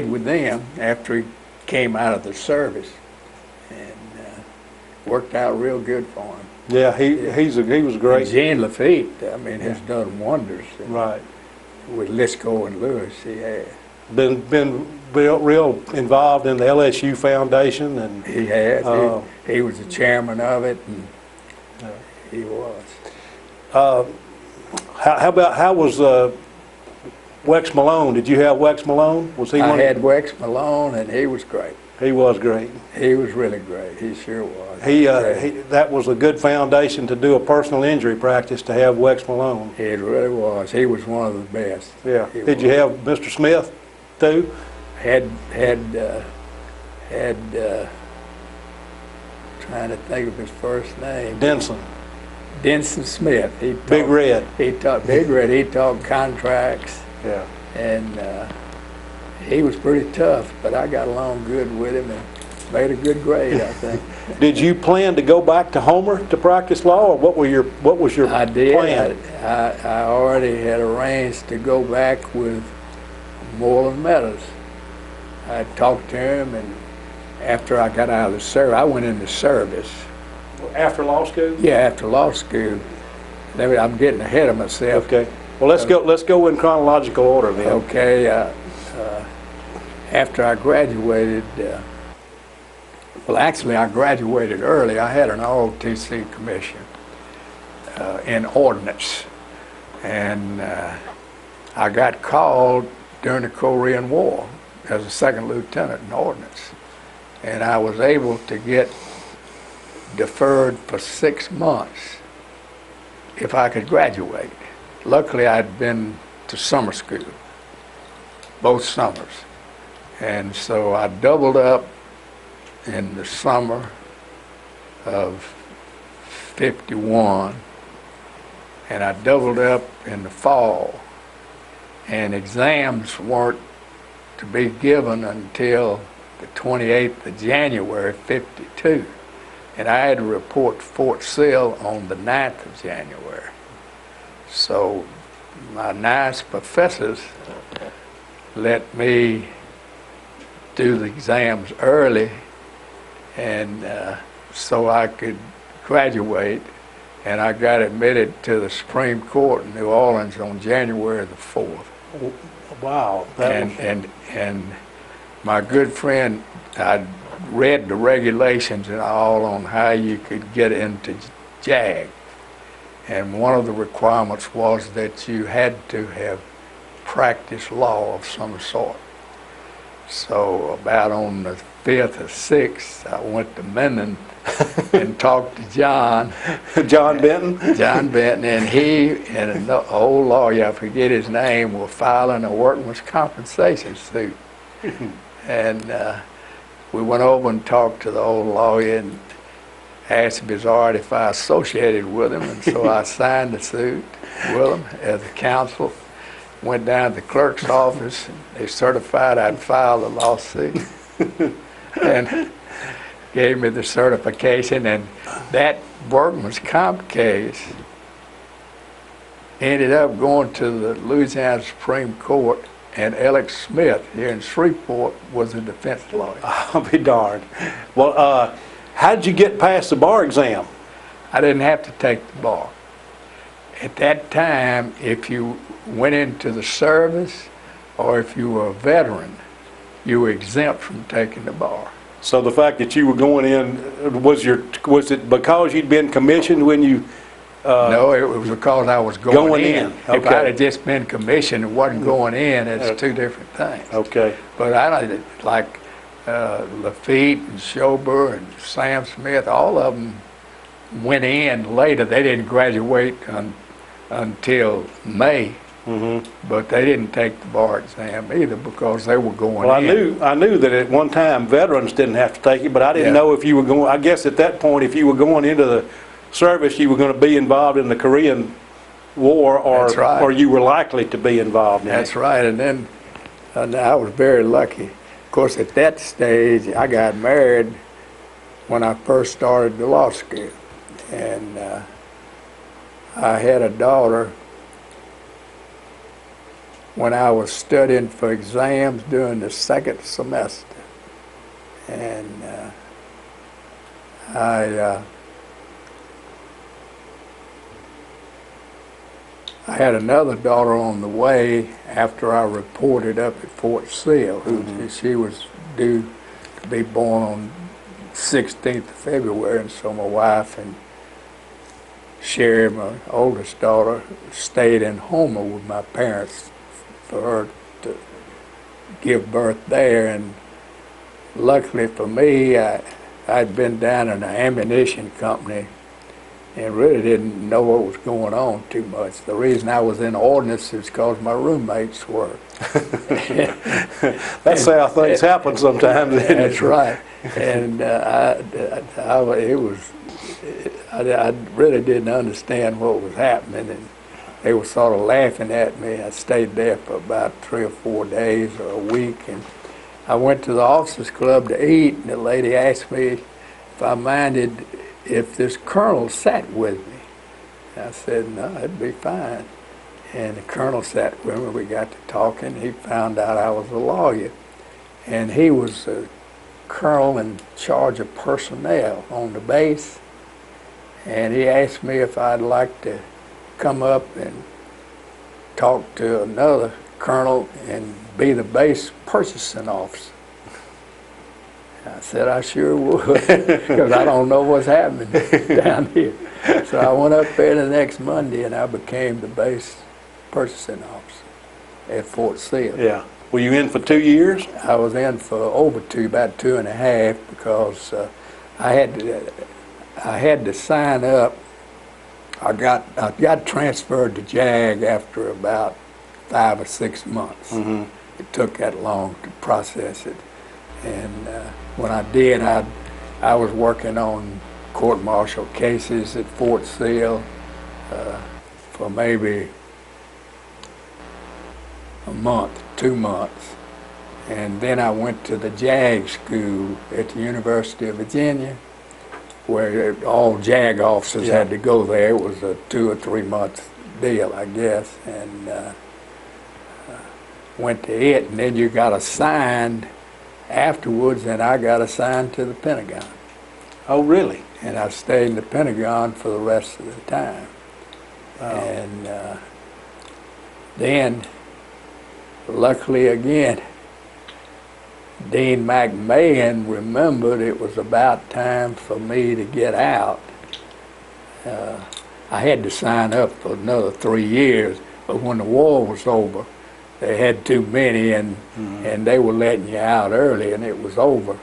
[SPEAKER 2] with them after he came out of the service, and worked out real good for him.
[SPEAKER 1] Yeah, he was great.
[SPEAKER 2] And Gene Lafitte, I mean, has done wonders.
[SPEAKER 1] Right.
[SPEAKER 2] With Lisco and Lewis, he had.
[SPEAKER 1] Been real involved in the LSU Foundation, and
[SPEAKER 2] he has. He was the chairman of it, and he was.
[SPEAKER 1] How was Wex Malone? Did you have Wex Malone? Was he?
[SPEAKER 2] I had Wex Malone, and he was great.
[SPEAKER 1] He was great.
[SPEAKER 2] He was really great. He sure was.
[SPEAKER 1] That was a good foundation to do a personal injury practice, to have Wex Malone.
[SPEAKER 2] It really was. He was one of the best.
[SPEAKER 1] Yeah. Did you have Mr. Smith too?
[SPEAKER 2] Had trying to think of his first name.
[SPEAKER 1] Denson,
[SPEAKER 2] Denson Smith.
[SPEAKER 1] Big Red.
[SPEAKER 2] He taught Big Red. He taught contracts,
[SPEAKER 1] Yeah.
[SPEAKER 2] and he was pretty tough, but I got along good with him and made a good grade, I think.
[SPEAKER 1] Did you plan to go back to Homer to practice law, or what was your
[SPEAKER 2] I did.
[SPEAKER 1] plan?
[SPEAKER 2] I already had arranged to go back with Moreland Meadows. I talked to him, and after I got out of the service, I went into service.
[SPEAKER 1] After law school?
[SPEAKER 2] Yeah, after law school. I'm getting ahead of myself.
[SPEAKER 1] Okay. Well, let's go in chronological order then.
[SPEAKER 2] Okay. After I graduated, well, actually, I graduated early. I had an ROTC commission in ordnance, and I got called during the Korean War as a second lieutenant in ordnance, and I was able to get deferred for 6 months if I could graduate. Luckily, I'd been to summer school both summers, and so I doubled up in the summer of '51, and I doubled up in the fall, and exams weren't to be given until the 28th of January '52, and I had to report to Fort Sill on the 9th of January. So my nice professors let me do the exams early, and so I could graduate, and I got admitted to the Supreme Court in New Orleans on January the 4th.
[SPEAKER 1] Wow.
[SPEAKER 2] And my good friend, I read the regulations and all on how you could get into JAG, and one of the requirements was that you had to have practiced law of some sort. So about on the 5th or 6th, I went to Minden and talked to John.
[SPEAKER 1] John Benton?
[SPEAKER 2] John Benton, and he and an old lawyer, I forget his name, were filing a workman's compensation suit. And we went over and talked to the old lawyer and asked if it was all right if I associated with him, and so I signed the suit with him as a counsel. Went down to the clerk's office, and they certified I'd filed a lawsuit and gave me the certification, and that workman's comp case ended up going to the Louisiana Supreme Court, and Alex Smith here in Shreveport was a defense lawyer.
[SPEAKER 1] I'll be darned. Well, how did you get past the bar exam?
[SPEAKER 2] I didn't have to take the bar. At that time, if you went into the service or if you were a veteran, you were exempt from taking the bar.
[SPEAKER 1] So the fact that you were going in, was it because you'd been commissioned when you?
[SPEAKER 2] No, it was because I was going in.
[SPEAKER 1] Okay.
[SPEAKER 2] If I had just been commissioned and wasn't going in, it's two different things.
[SPEAKER 1] Okay.
[SPEAKER 2] But I like Lafitte and Schober and Sam Smith, all of them went in later. They didn't graduate until May. Mm-hmm. But they didn't take the bar exam either because they were going in.
[SPEAKER 1] Well, I knew that at one time veterans didn't have to take it, but I didn't know if you were going. I guess at that point, if you were going into the service, you were going to be involved in the Korean War, or you were likely to be involved in it.
[SPEAKER 2] That's right. And then I was very lucky. Of course, at that stage, I got married when I first started the law school, and I had a daughter when I was studying for exams during the second semester. And I had another daughter on the way after I reported up at Fort Sill. Mm-hmm. She was due to be born on 16th of February, and so my wife and Sherry, my oldest daughter, stayed in Homer with my parents for her to give birth there. And luckily for me, I'd been down in an ammunition company and really didn't know what was going on too much. The reason I was in ordinance is because my roommates were.
[SPEAKER 1] That's how things happen sometimes, isn't it?
[SPEAKER 2] That's right. And I really didn't understand what was happening, and they were sort of laughing at me. I stayed there for about 3 or 4 days or a week, and I went to the officers club to eat, and the lady asked me if I minded if this colonel sat with me. I said, no, it'd be fine. And the colonel sat with me. We got to talking. He found out I was a lawyer, and he was a colonel in charge of personnel on the base. And he asked me if I'd like to come up and talk to another colonel and be the base purchasing officer. I said I sure would, because I don't know what's happening down here. So I went up there the next Monday, and I became the base purchasing officer at Fort Sill.
[SPEAKER 1] Yeah. Were you in for 2 years?
[SPEAKER 2] I was in for over about 2.5, because I had to sign up. I got transferred to JAG after about 5 or 6 months.
[SPEAKER 1] Mm-hmm.
[SPEAKER 2] It took that long to process it, and when I did, I was working on court-martial cases at Fort Sill for maybe a month, 2 months, and then I went to the JAG school at the University of Virginia, where all JAG officers had to go there. It was a 2 or 3 month deal, I guess, and went to it, and then you got assigned afterwards, and I got assigned to the Pentagon.
[SPEAKER 1] Oh, really?
[SPEAKER 2] And I stayed in the Pentagon for the rest of the time.
[SPEAKER 1] Oh.
[SPEAKER 2] And then, luckily again, Dean McMahon remembered it was about time for me to get out. I had to sign up for another 3 years, but when the war was over, they had too many, and they were letting you out early, and it was over.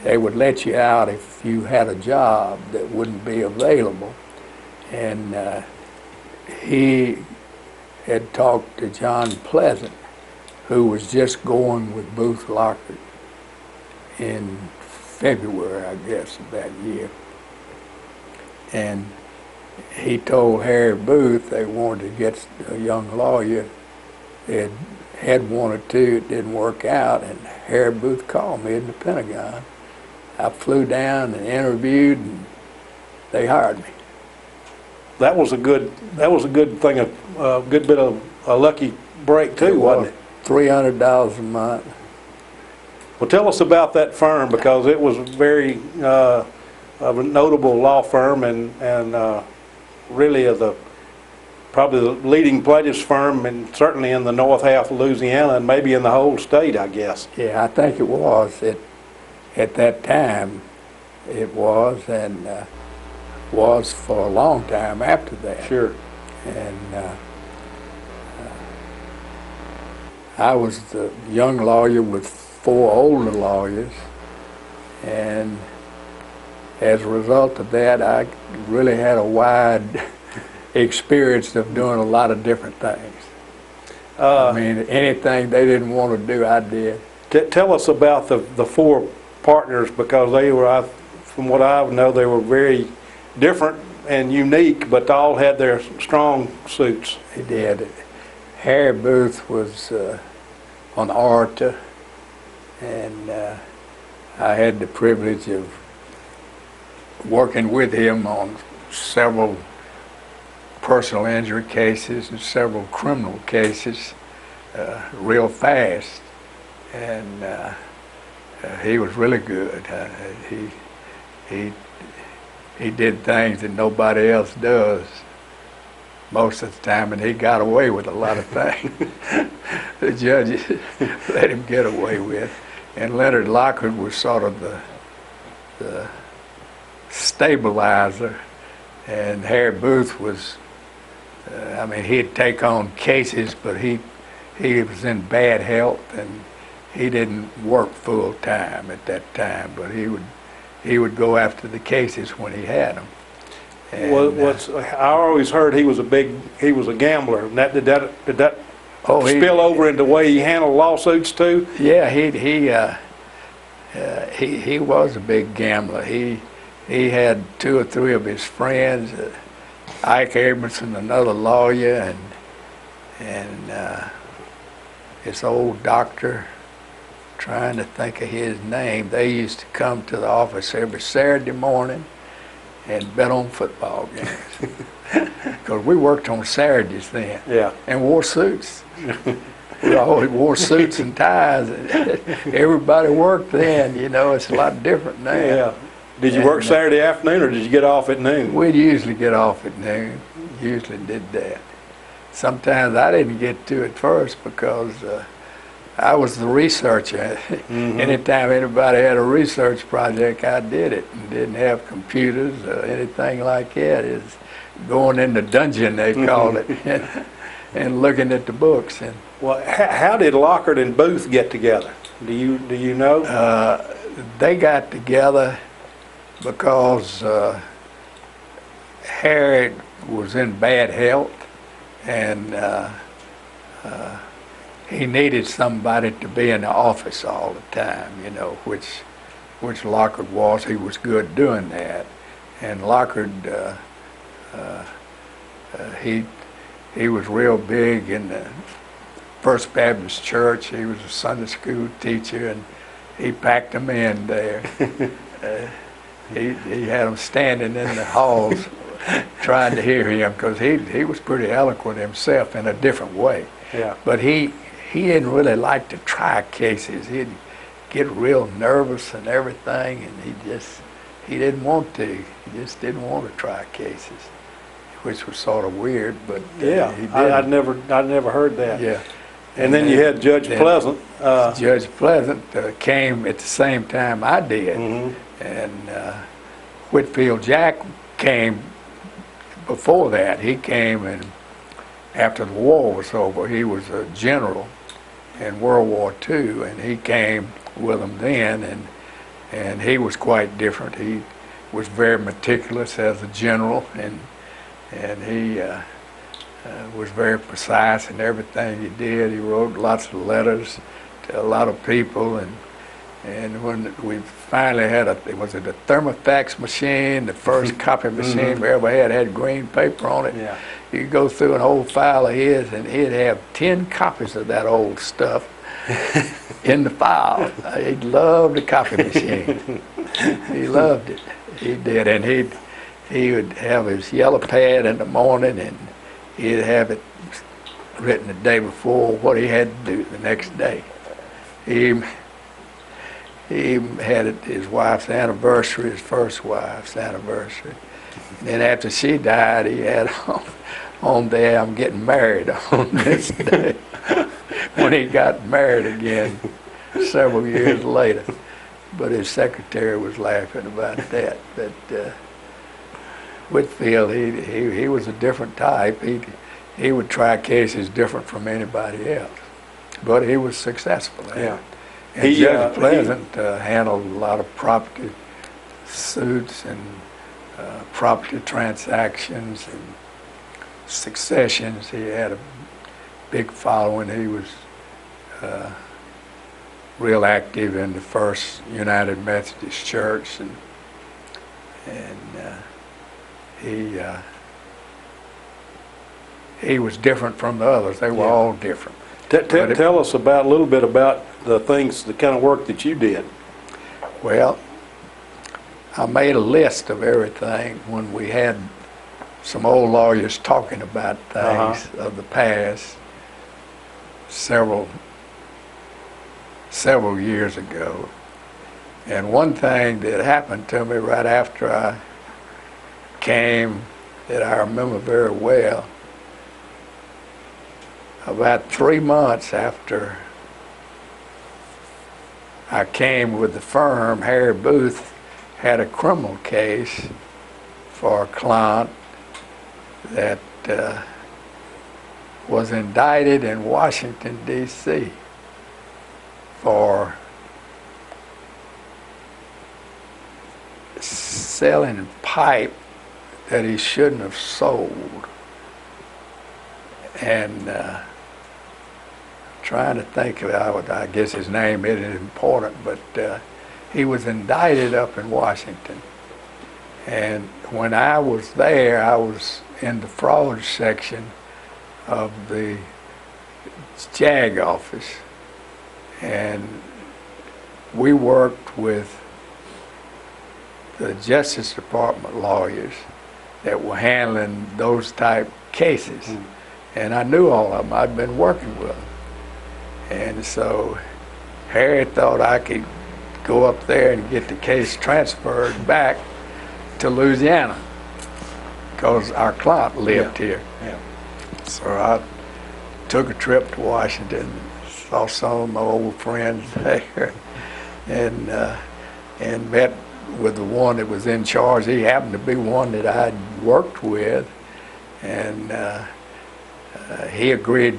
[SPEAKER 2] They would let you out if you had a job that wouldn't be available. And he had talked to John Pleasant, who was just going with Booth Lockard in February, I guess, of that year. And he told Harry Booth they wanted to get a young lawyer. They had one or two, it didn't work out, and Harry Booth called me in the Pentagon. I flew down and interviewed, and they hired me.
[SPEAKER 1] That was a good thing, a good bit of a lucky break too, wasn't it?
[SPEAKER 2] $300 a month.
[SPEAKER 1] Well, tell us about that firm, because it was very of a notable law firm, and really probably the leading plaintiffs firm, and certainly in the north half of Louisiana, and maybe in the whole state, I guess.
[SPEAKER 2] Yeah, I think it was. At that time, it was, and was for a long time after that.
[SPEAKER 1] Sure.
[SPEAKER 2] And I was the young lawyer with 4 older lawyers, and as a result of that, I really had a wide experience of doing a lot of different things. I mean, anything they didn't want to do, I did.
[SPEAKER 1] Tell us about the 4 partners, because they were, from what I know, they were very different and unique, but all had their strong suits.
[SPEAKER 2] They did. Harry Booth was an orator, and I had the privilege of working with him on several personal injury cases and several criminal cases real fast, and he was really good. He did things that nobody else does most of the time, and he got away with a lot of things the judges let him get away with. And Leonard Lockard was sort of the stabilizer, and Harry Booth was, I mean, he'd take on cases, but he was in bad health, and he didn't work full time at that time, but he would go after the cases when he had them. And,
[SPEAKER 1] I always heard he was a gambler. And did that
[SPEAKER 2] oh,
[SPEAKER 1] spill over into the way he handled lawsuits too?
[SPEAKER 2] Yeah, he was a big gambler. He had two or three of his friends, Ike Abramson, another lawyer, and this old doctor, trying to think of his name. They used to come to the office every Saturday morning and bet on football games. Because we worked on Saturdays then.
[SPEAKER 1] Yeah.
[SPEAKER 2] And wore suits. We always wore suits and ties. Everybody worked then, you know. It's a lot different now.
[SPEAKER 1] Yeah. Did you work Saturday afternoon, or did you get off at noon?
[SPEAKER 2] We'd usually get off at noon. Usually did that. Sometimes I didn't get to it first because I was the researcher. Mm-hmm. Anytime anybody had a research project, I did it. And didn't have computers or anything like that. It's going in the dungeon, they called it, and looking at the books. And
[SPEAKER 1] well, how did Lockard and Booth get together? Do you know?
[SPEAKER 2] They got together because Harry was in bad health, and he needed somebody to be in the office all the time, you know, which Lockard was. He was good doing that. And Lockard, he was real big in the First Baptist Church. He was a Sunday school teacher, and he packed them in there. He had them standing in the halls trying to hear him, because he was pretty eloquent himself in a different way.
[SPEAKER 1] Yeah.
[SPEAKER 2] But he didn't really like to try cases. He'd get real nervous and everything, and he didn't want to. He just didn't want to try cases, which was sort of weird, but
[SPEAKER 1] yeah,
[SPEAKER 2] he did.
[SPEAKER 1] I'd never heard that.
[SPEAKER 2] Yeah.
[SPEAKER 1] And then you had Judge Pleasant.
[SPEAKER 2] Judge Pleasant came at the same time I did.
[SPEAKER 1] Mm-hmm.
[SPEAKER 2] And Whitfield Jack came before that. He came and after the war was over. He was a general in World War II, and he came with them then, and he was quite different. He was very meticulous as a general, and he was very precise in everything he did. He wrote lots of letters to a lot of people, and when we finally had was it a thermofax machine, the first copy machine we ever had green paper on it.
[SPEAKER 1] Yeah.
[SPEAKER 2] You could go through an old file of his, and he'd have 10 copies of that old stuff in the file. He loved the copy machine. He loved it. He did, and he would have his yellow pad in the morning, and he'd have it written the day before what he had to do the next day. He had his wife's anniversary, his first wife's anniversary. And then after she died, he had on there, I'm getting married on this day. When he got married again several years later. But his secretary was laughing about that. But Whitfield, he was a different type. He would try cases different from anybody else. But he was successful at it. And Judge Pleasant handled a lot of property suits and property transactions and successions. He had a big following. He was real active in the First United Methodist Church, and he was different from the others. They were all different.
[SPEAKER 1] Tell us a little bit about the kind of work that you did.
[SPEAKER 2] Well, I made a list of everything when we had some old lawyers talking about things of the past several years ago. And one thing that happened to me right after I came that I remember very well, about 3 months after I came with the firm, Harry Booth had a criminal case for a client that was indicted in Washington, D.C. for selling pipe that he shouldn't have sold. And trying to think of it, I guess his name isn't important, but he was indicted up in Washington. And when I was there, I was in the fraud section of the JAG office. And we worked with the Justice Department lawyers that were handling those type cases. And I knew all of them. I'd been working with them. And so Harry thought I could go up there and get the case transferred back to Louisiana because our client lived here.
[SPEAKER 1] Yeah.
[SPEAKER 2] So I took a trip to Washington, saw some of my old friends there, and met with the one that was in charge. He happened to be one that I'd worked with, and he agreed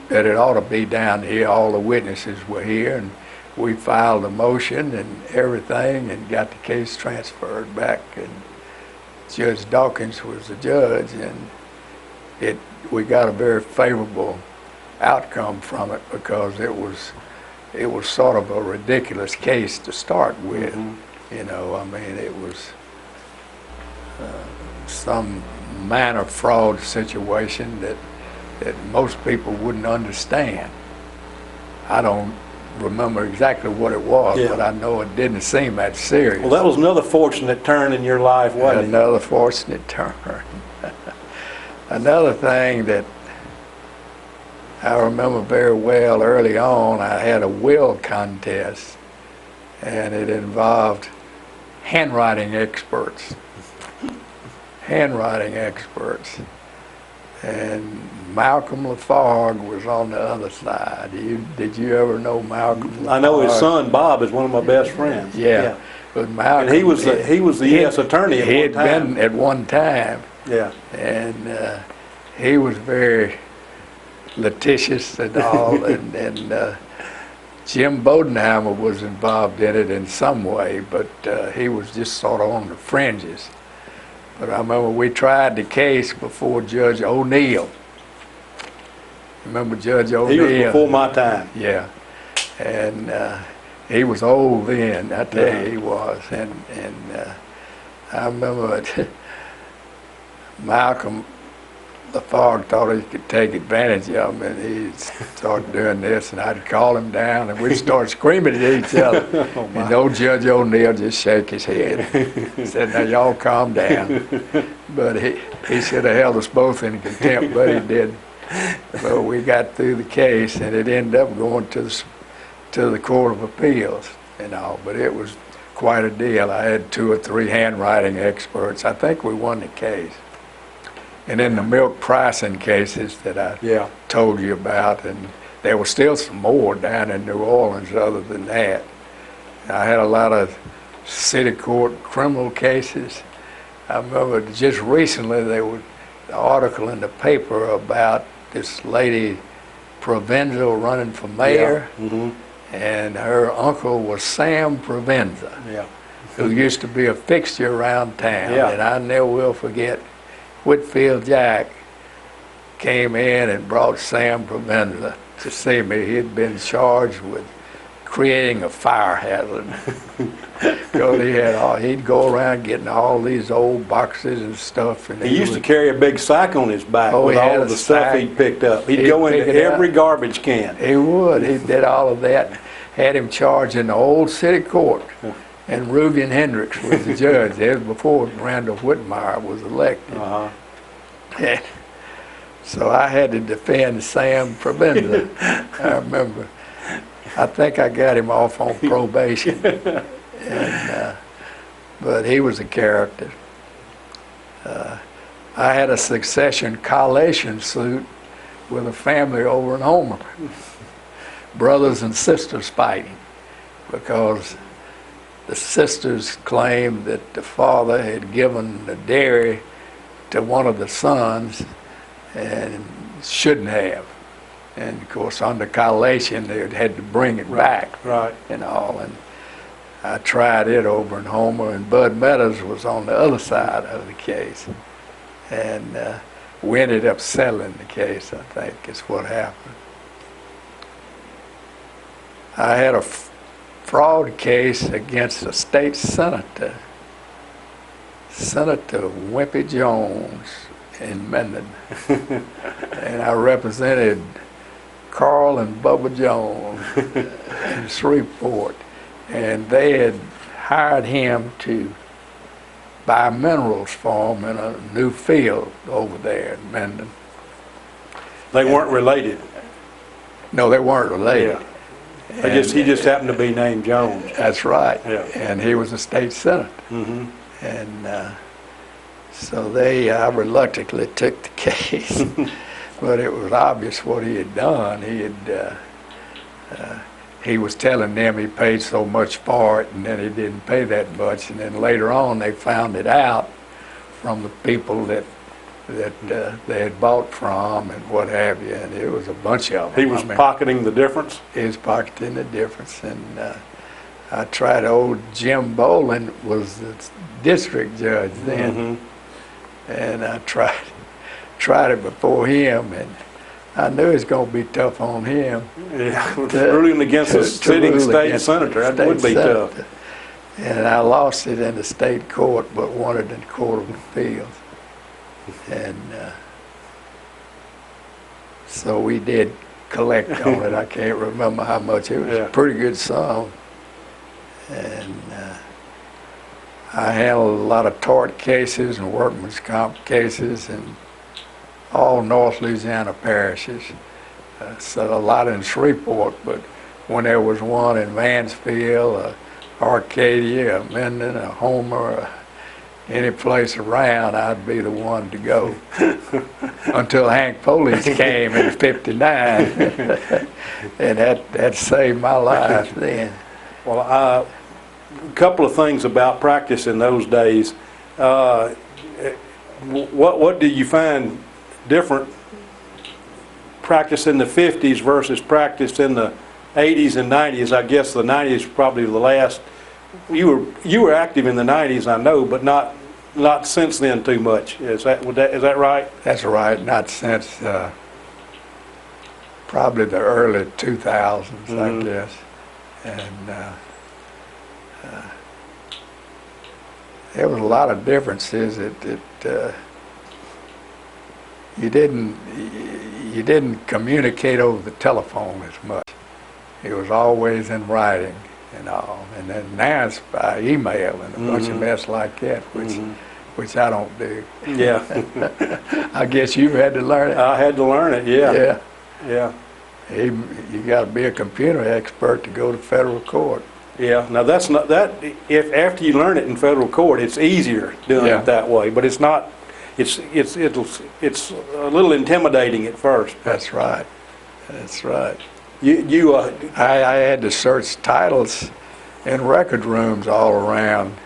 [SPEAKER 2] that it ought to be down here. All the witnesses were here, and we filed a motion and everything and got the case transferred back, and Judge Dawkins was the judge, and we got a very favorable outcome from it because it was sort of a ridiculous case to start with. You know, I mean, it was some minor fraud situation that most people wouldn't understand. I don't remember exactly what it was, but I know it didn't seem that serious.
[SPEAKER 1] Well, that was another fortunate turn in your life, wasn't it?
[SPEAKER 2] Another fortunate turn. Another thing that I remember very well early on, I had a will contest, and it involved handwriting experts. Handwriting experts. And Malcolm Lafargue was on the other side. Did you ever know Malcolm Lafargue?
[SPEAKER 1] I know his son Bob is one of my best friends.
[SPEAKER 2] Yeah. But Malcolm,
[SPEAKER 1] and he was the U.S. attorney at one time.
[SPEAKER 2] He had been at one time.
[SPEAKER 1] Yeah.
[SPEAKER 2] And he was very litigious and all, and Jim Bodenheimer was involved in it in some way, but he was just sort of on the fringes. But I remember we tried the case before Judge O'Neill. Remember Judge O'Neill?
[SPEAKER 1] He was before my time.
[SPEAKER 2] Yeah. And he was old then, I tell you he was. And I remember Malcolm Lafargue thought he could take advantage of him, and he'd start doing this, and I'd call him down, and we'd start screaming at each other. And old Judge O'Neill just shake his head. He said, "Now y'all calm down." But he should have held us both in contempt, but he didn't. So we got through the case, and it ended up going to the Court of Appeals and all. But it was quite a deal. I had 2 or 3 handwriting experts. I think we won the case. And in the milk pricing cases that I told you about, and there were still some more down in New Orleans other than that. I had a lot of city court criminal cases. I remember just recently there was an article in the paper about this lady Provenza running for mayor, and her uncle was Sam Provenza, who used to be a fixture around town, and I never will forget. Whitfield Jack came in and brought Sam Provenza to see me. He had been charged with creating a fire hazard. Because he'd go around getting all these old boxes and stuff. And
[SPEAKER 1] he used to carry a big sack on his back with all of the stuff he'd picked up. He'd go into every garbage can.
[SPEAKER 2] He would. He did all of that. Had him charged in the old city court. And Ruben Hendricks was the judge. It was before Randall Whitmire was elected. And so I had to defend Sam Provenza. I remember. I think I got him off on probation. But he was a character. I had a succession collation suit with a family over in Homer. Brothers and sisters fighting because the sisters claimed that the father had given the dairy to one of the sons and shouldn't have. And of course, under collation, they had to bring it back, and all. And I tried it over in Homer, and Bud Meadows was on the other side of the case. And we ended up settling the case, I think, is what happened. I had a fraud case against a state senator, Senator Wimpy Jones in Mendon. And I represented Carl and Bubba Jones in Shreveport. And they had hired him to buy minerals for them in a new field over there in Mendon.
[SPEAKER 1] They weren't related.
[SPEAKER 2] No, they weren't related.
[SPEAKER 1] Yeah. He just happened to be named Jones.
[SPEAKER 2] That's right.
[SPEAKER 1] Yeah.
[SPEAKER 2] And he was a state senator.
[SPEAKER 1] Mm-hmm.
[SPEAKER 2] And so I reluctantly took the case. But it was obvious what he had done. He was telling them he paid so much for it, and then he didn't pay that much. And then later on, they found it out from the people that they had bought from and what have you. And it was a bunch of them.
[SPEAKER 1] He was pocketing the difference?
[SPEAKER 2] He was pocketing the difference. And I tried, old Jim Bolin was the district judge then. Mm-hmm. And I tried it before him, and I knew it was going to be tough on him.
[SPEAKER 1] Yeah, ruling against a sitting state senator, that would be tough.
[SPEAKER 2] And I lost it in the state court, but won it in the Court of Appeals. And so we did collect on it. I can't remember how much. It was a pretty good sum. And I handled a lot of tort cases and workman's comp cases in all North Louisiana parishes. So a lot in Shreveport, but when there was one in Mansfield, Arcadia, Mendon, Homer, any place around, I'd be the one to go. Until Hank Police came in '59, and that saved my life then.
[SPEAKER 1] Well, a couple of things about practice in those days. What did you find different practice in the 50s versus practice in the 80s and 90s? I guess the 90s probably the last. You were active in the 90s, I know, but not since then too much. Is that right?
[SPEAKER 2] That's right. Not since probably the early 2000s, mm-hmm. I guess. And there was a lot of differences. You didn't communicate over the telephone as much. It was always in writing and all. And then now it's by email and a bunch of mess like that, which I don't do.
[SPEAKER 1] Yeah.
[SPEAKER 2] I guess you had to learn it.
[SPEAKER 1] I had to learn it, yeah. Yeah.
[SPEAKER 2] You got to be a computer expert to go to federal court.
[SPEAKER 1] Yeah. Now that's not that. If after you learn it in federal court, it's easier doing it that way. But it's not. It's a little intimidating at first.
[SPEAKER 2] That's right. That's right.
[SPEAKER 1] I
[SPEAKER 2] had to search titles in record rooms all around.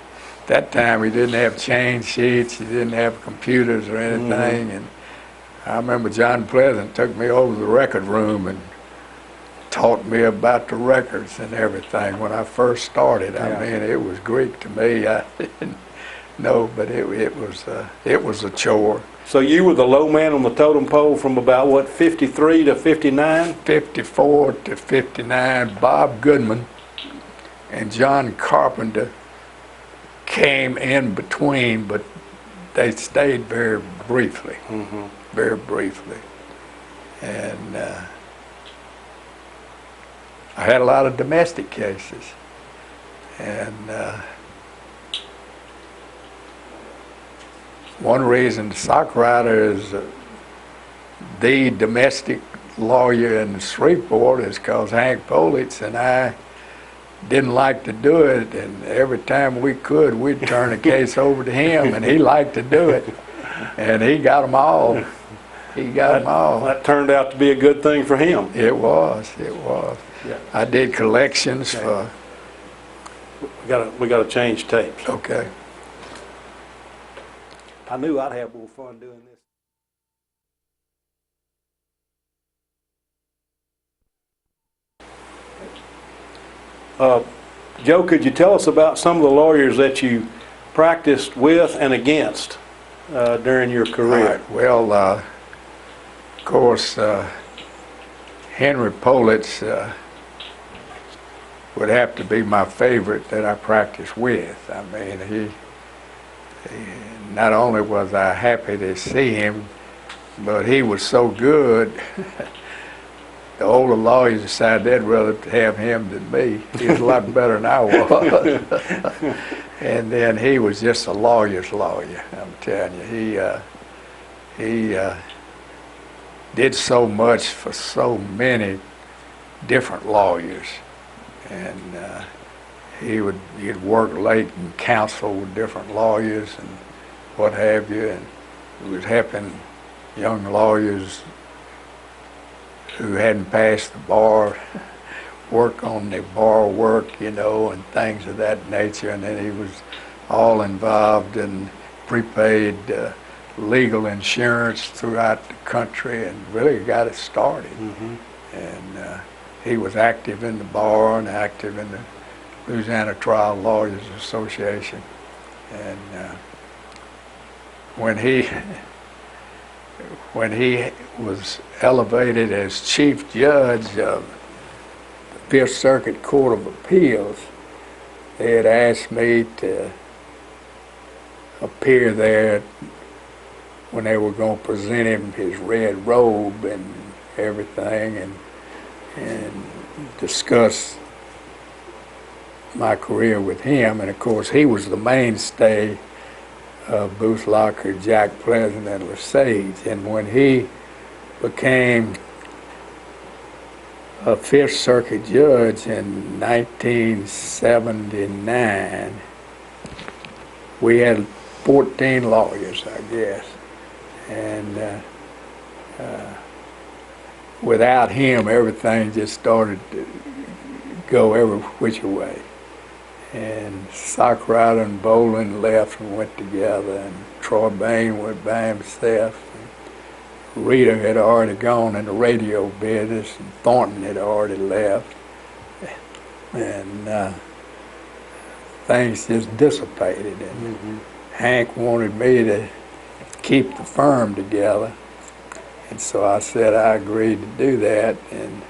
[SPEAKER 2] That time we didn't have change sheets, you didn't have computers or anything, and I remember John Pleasant took me over to the record room and taught me about the records and everything when I first started. I mean, it was Greek to me. I didn't know, but it was a chore.
[SPEAKER 1] So you were the low man on the totem pole from about, 53 to 59?
[SPEAKER 2] 54 to 59. Bob Goodman and John Carpenter came in between, but they stayed very briefly. Very briefly. And I had a lot of domestic cases. And one reason the Sockwriter is the domestic lawyer in Shreveport is because Hank Politz and I didn't like to do it, and every time we could, we'd turn a case over to him, and he liked to do it, and he got them all. That
[SPEAKER 1] turned out to be a good thing for him.
[SPEAKER 2] It was. Yeah. I did collections for.
[SPEAKER 1] We got to change tapes.
[SPEAKER 2] Okay.
[SPEAKER 1] I knew I'd have more fun doing this. Joe, could you tell us about some of the lawyers that you practiced with and against during your
[SPEAKER 2] All
[SPEAKER 1] career?
[SPEAKER 2] right. Well, of course, Henry Politz would have to be my favorite that I practiced with. I mean, he not only was I happy to see him, but he was so good. The older lawyers decided they'd rather have him than me. He was a lot better than I was. And then he was just a lawyer's lawyer, I'm telling you. He did so much for so many different lawyers. And he'd work late and counsel with different lawyers and what have you. And he was helping young lawyers who hadn't passed the bar work on their bar work, you know, and things of that nature. And then he was all involved in prepaid legal insurance throughout the country and really got it started.
[SPEAKER 1] Mm-hmm.
[SPEAKER 2] And he was active in the bar and active in the Louisiana Trial Lawyers Association. And when he was elevated as chief judge of the Fifth Circuit Court of Appeals, they had asked me to appear there when they were going to present him his red robe and everything, and discuss my career with him. And of course, he was the mainstay of Booth Locker, Jack Pleasant, and LeSage. And when he became a Fifth Circuit judge in 1979, we had 14 lawyers, I guess. And without him, everything just started to go every which way. And Sockrider and Bolin left and went together, and Troy Bain went by himself. And Rita had already gone in the radio business, and Thornton had already left. And things just dissipated. And Hank wanted me to keep the firm together. And so I said I agreed to do that, and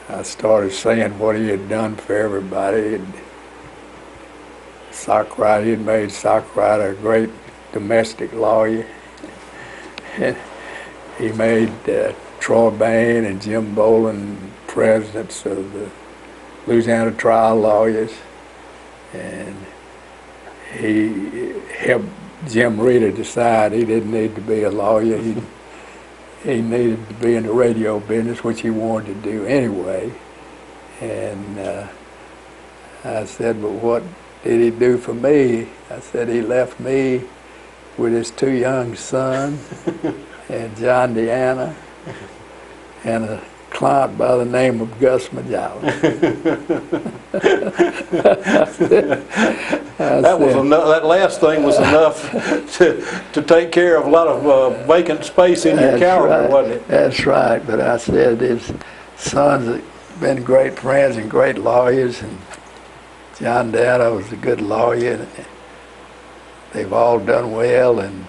[SPEAKER 2] I started saying what he had done for everybody. And Sockrider, he had made Sockrider a great domestic lawyer. And he made Troy Bain and Jim Bolin presidents of the Louisiana Trial Lawyers. And he helped Jim Reeder decide he didn't need to be a lawyer. He needed to be in the radio business, which he wanted to do anyway. And I said, but what did he do for me? I said, he left me with his two young sons and John Deanna and a client by the name of Gus Majalis.
[SPEAKER 1] That last thing was enough to take care of a lot of vacant space in your calendar,
[SPEAKER 2] right.
[SPEAKER 1] wasn't it?
[SPEAKER 2] That's right. But I said his sons have been great friends and great lawyers, and John Deanna was a good lawyer. And they've all done well, and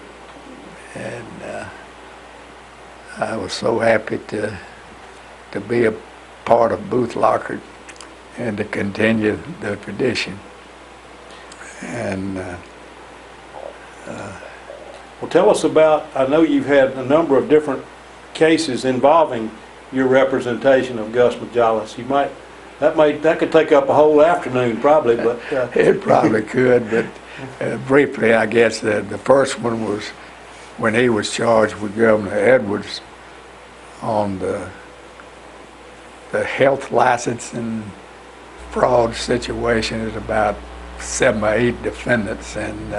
[SPEAKER 2] I was so happy to be a part of Booth Locker and to continue the tradition. And
[SPEAKER 1] well, tell us about, I know you've had a number of different cases involving your representation of Gus Majalis. That could take up a whole afternoon probably, but...
[SPEAKER 2] It probably could, but briefly, I guess the first one was when he was charged with Governor Edwards on the health licensing fraud situation. Is about 7 or 8 defendants, and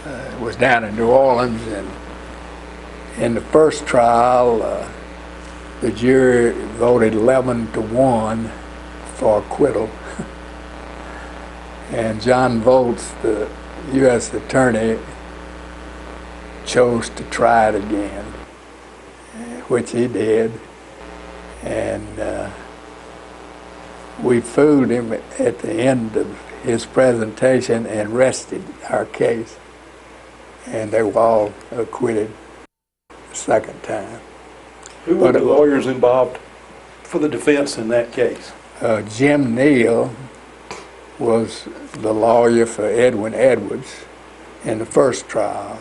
[SPEAKER 2] it was down in New Orleans. And in the first trial, the jury voted 11-1 for acquittal. And John Volz, the U.S. attorney, chose to try it again, which he did. And we fooled him at the end of his presentation and rested our case. And they were all acquitted the second time.
[SPEAKER 1] Who were the lawyers involved for the defense in that case?
[SPEAKER 2] Jim Neal was the lawyer for Edwin Edwards in the first trial.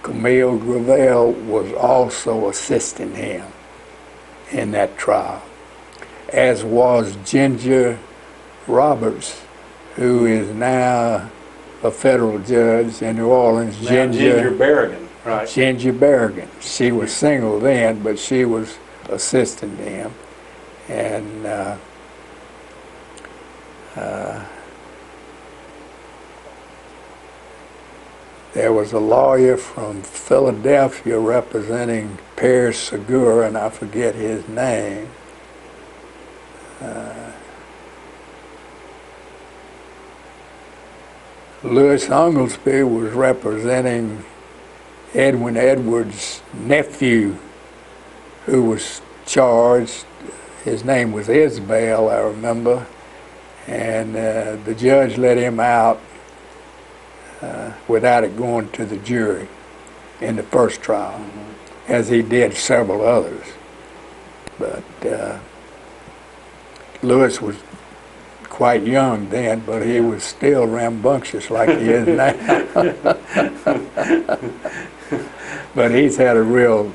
[SPEAKER 2] Camille Gravel was also assisting him in that trial, as was Ginger Roberts, who is now a federal judge in New Orleans.
[SPEAKER 1] Ginger Berrigan, right?
[SPEAKER 2] Ginger Berrigan. She was single then, but she was assisting him. And there was a lawyer from Philadelphia representing Perry Segura, and I forget his name. Louis Oglesby was representing Edwin Edwards' nephew, who was charged. His name was Isbell, I remember, and the judge let him out without it going to the jury in the first trial, as he did several others. But Louis was quite young then, but he was still rambunctious like he is now. But he's had a real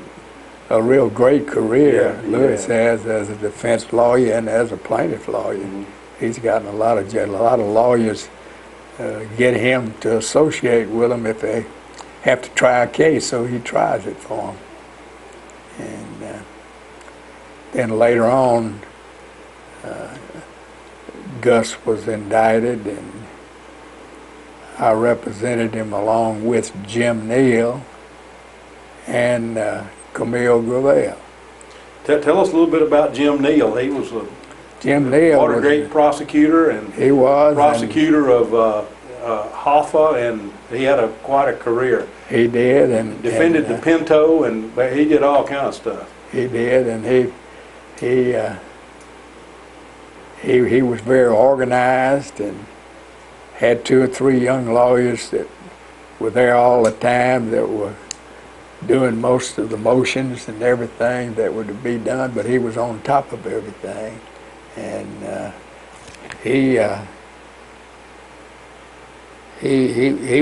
[SPEAKER 2] great career.
[SPEAKER 1] Yeah,
[SPEAKER 2] Louis has, as a defense lawyer and as a plaintiff lawyer. He's gotten a lot of lawyers get him to associate with them if they have to try a case, so he tries it for them. And then later on, Gus was indicted, and I represented him along with Jim Neal and Camille Gravel.
[SPEAKER 1] Tell us a little bit about Jim Neal. He was a
[SPEAKER 2] Jim Neal
[SPEAKER 1] Watergate prosecutor, and
[SPEAKER 2] he was
[SPEAKER 1] prosecutor of Hoffa, and he had quite a career.
[SPEAKER 2] He did, and
[SPEAKER 1] defended the Pinto, and he did all kind of stuff.
[SPEAKER 2] He did, and he was very organized and had 2 or 3 young lawyers that were there all the time that were doing most of the motions and everything that were to be done, but he was on top of everything. And he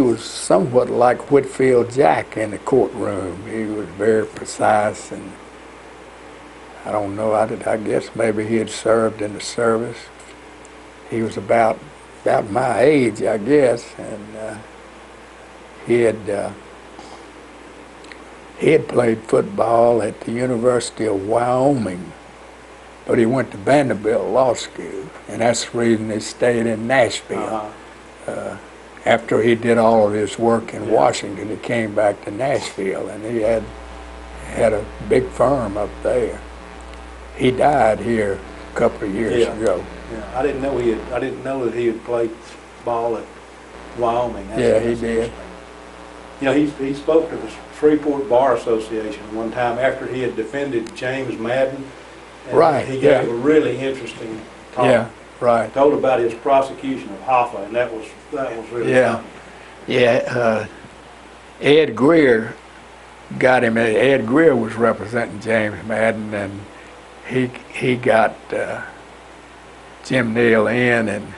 [SPEAKER 2] was somewhat like Whitfield Jack in the courtroom. He was very precise, and I don't know, I guess maybe he had served in the service. He was about my age, I guess, and he had played football at the University of Wyoming, but he went to Vanderbilt Law School, and that's the reason he stayed in Nashville. After he did all of his work in Washington, he came back to Nashville, and he had a big firm up there. He died here a couple of years ago.
[SPEAKER 1] Yeah, I didn't know that he had played ball at Wyoming.
[SPEAKER 2] He did.
[SPEAKER 1] You know, he spoke to the Shreveport Bar Association one time after he had defended James Madden. And
[SPEAKER 2] right.
[SPEAKER 1] He gave a really interesting talk.
[SPEAKER 2] Yeah. Right.
[SPEAKER 1] Told about his prosecution of Hoffa, and that was really fun.
[SPEAKER 2] Yeah. Ed Greer got him. Ed Greer was representing James Madden, and he got Jim Neal in, and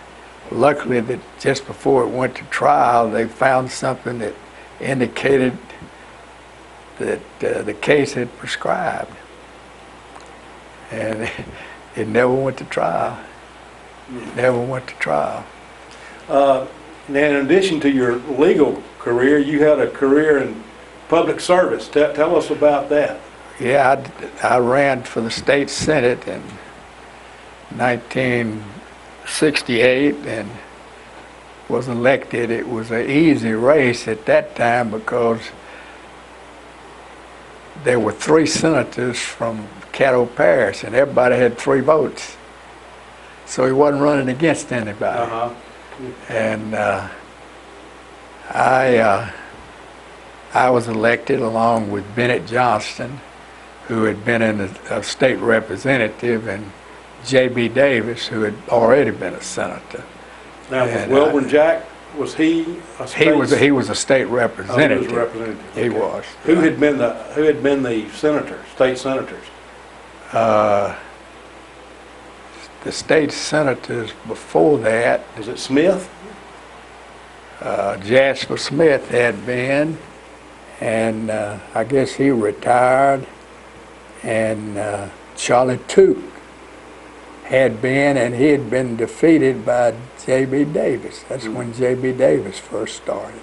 [SPEAKER 2] luckily that just before it went to trial, they found something that indicated that the case had prescribed, and it never went to trial. It never went to trial.
[SPEAKER 1] Now, in addition to your legal career, you had a career in public service. Tell us about that.
[SPEAKER 2] Yeah, I ran for the state senate in 1968 and was elected. It was an easy race at that time because there were 3 senators from Caddo Parish, and everybody had 3 votes. So he wasn't running against anybody. And I was elected along with Bennett Johnston, who had been a state representative, and J.B. Davis, who had already been a senator.
[SPEAKER 1] Now, was
[SPEAKER 2] And,
[SPEAKER 1] Wilburn Jack, was he a state?
[SPEAKER 2] He was a state
[SPEAKER 1] Oh, he
[SPEAKER 2] representative.
[SPEAKER 1] was a representative.
[SPEAKER 2] He
[SPEAKER 1] Okay.
[SPEAKER 2] was.
[SPEAKER 1] Who had been the senators, state senators?
[SPEAKER 2] The state senators before that,
[SPEAKER 1] Was it Smith?
[SPEAKER 2] Jasper Smith had been, and I guess he retired, and Charlie Toot had been, and he had been defeated by J.B. Davis. That's when J.B. Davis first started.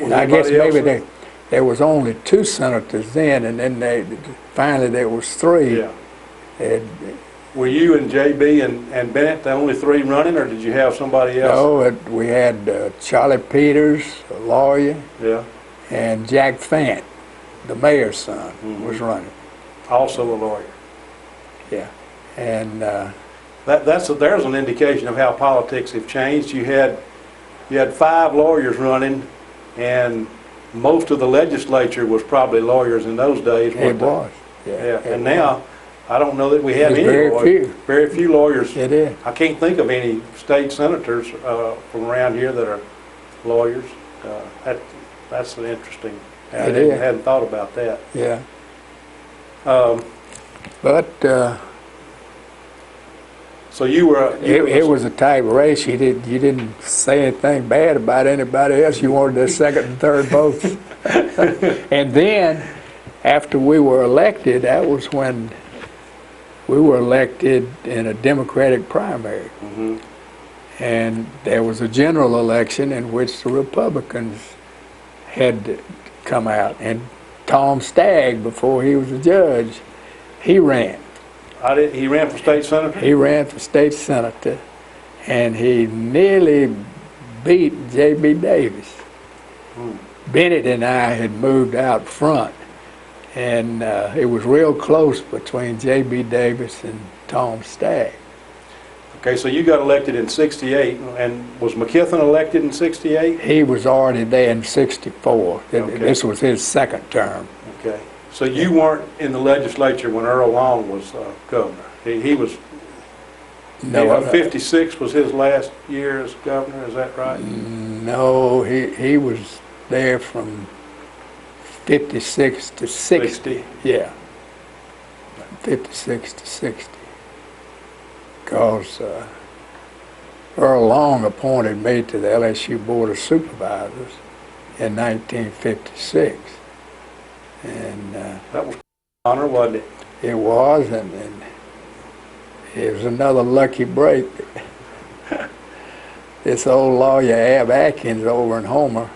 [SPEAKER 2] And I guess maybe there was only 2 senators then, and then finally there was 3.
[SPEAKER 1] Yeah. Were you and J.B. and Bennett the only 3 running, or did you have somebody else?
[SPEAKER 2] No, we had Charlie Peters, a lawyer,
[SPEAKER 1] Yeah.
[SPEAKER 2] and Jack Fant, the mayor's son, was running.
[SPEAKER 1] Also a lawyer.
[SPEAKER 2] Yeah, and
[SPEAKER 1] There's an indication of how politics have changed. You had 5 lawyers running, and most of the legislature was probably lawyers in those days.
[SPEAKER 2] it was.
[SPEAKER 1] Yeah, and now I don't know that we have
[SPEAKER 2] There's
[SPEAKER 1] any
[SPEAKER 2] very
[SPEAKER 1] lawyers.
[SPEAKER 2] few.
[SPEAKER 1] Very few lawyers.
[SPEAKER 2] It is.
[SPEAKER 1] I can't think of any state senators from around here that are lawyers. That's an interesting. I hadn't thought about that.
[SPEAKER 2] Yeah.
[SPEAKER 1] Um,
[SPEAKER 2] But
[SPEAKER 1] so you were.
[SPEAKER 2] it was a tight race. You didn't say anything bad about anybody else. You wanted the second and third votes. And then, after we were elected, that was when we were elected in a Democratic primary.
[SPEAKER 1] Mhm.
[SPEAKER 2] And there was a general election in which the Republicans had come out. And Tom Stagg, before he was a judge, he ran.
[SPEAKER 1] He ran for state senator?
[SPEAKER 2] He ran for state senator, and he nearly beat J.B. Davis. Bennett and I had moved out front, and it was real close between J.B. Davis and Tom Stagg.
[SPEAKER 1] Okay, so you got elected in '68, and was McKithen elected in '68?
[SPEAKER 2] He was already there in '64.
[SPEAKER 1] Okay.
[SPEAKER 2] This was his second term.
[SPEAKER 1] Okay, so you weren't in the legislature when Earl Long was governor. He was.
[SPEAKER 2] No,
[SPEAKER 1] 56 was his last year as governor. Is that right?
[SPEAKER 2] No, he was there from 56 to 60. Yeah, 56 to 60. Because Earl Long appointed me to the LSU Board of Supervisors in 1956. And
[SPEAKER 1] That was honor, wasn't it?
[SPEAKER 2] it was, and it was another lucky break. This old lawyer, Ab Atkins, over in Homer,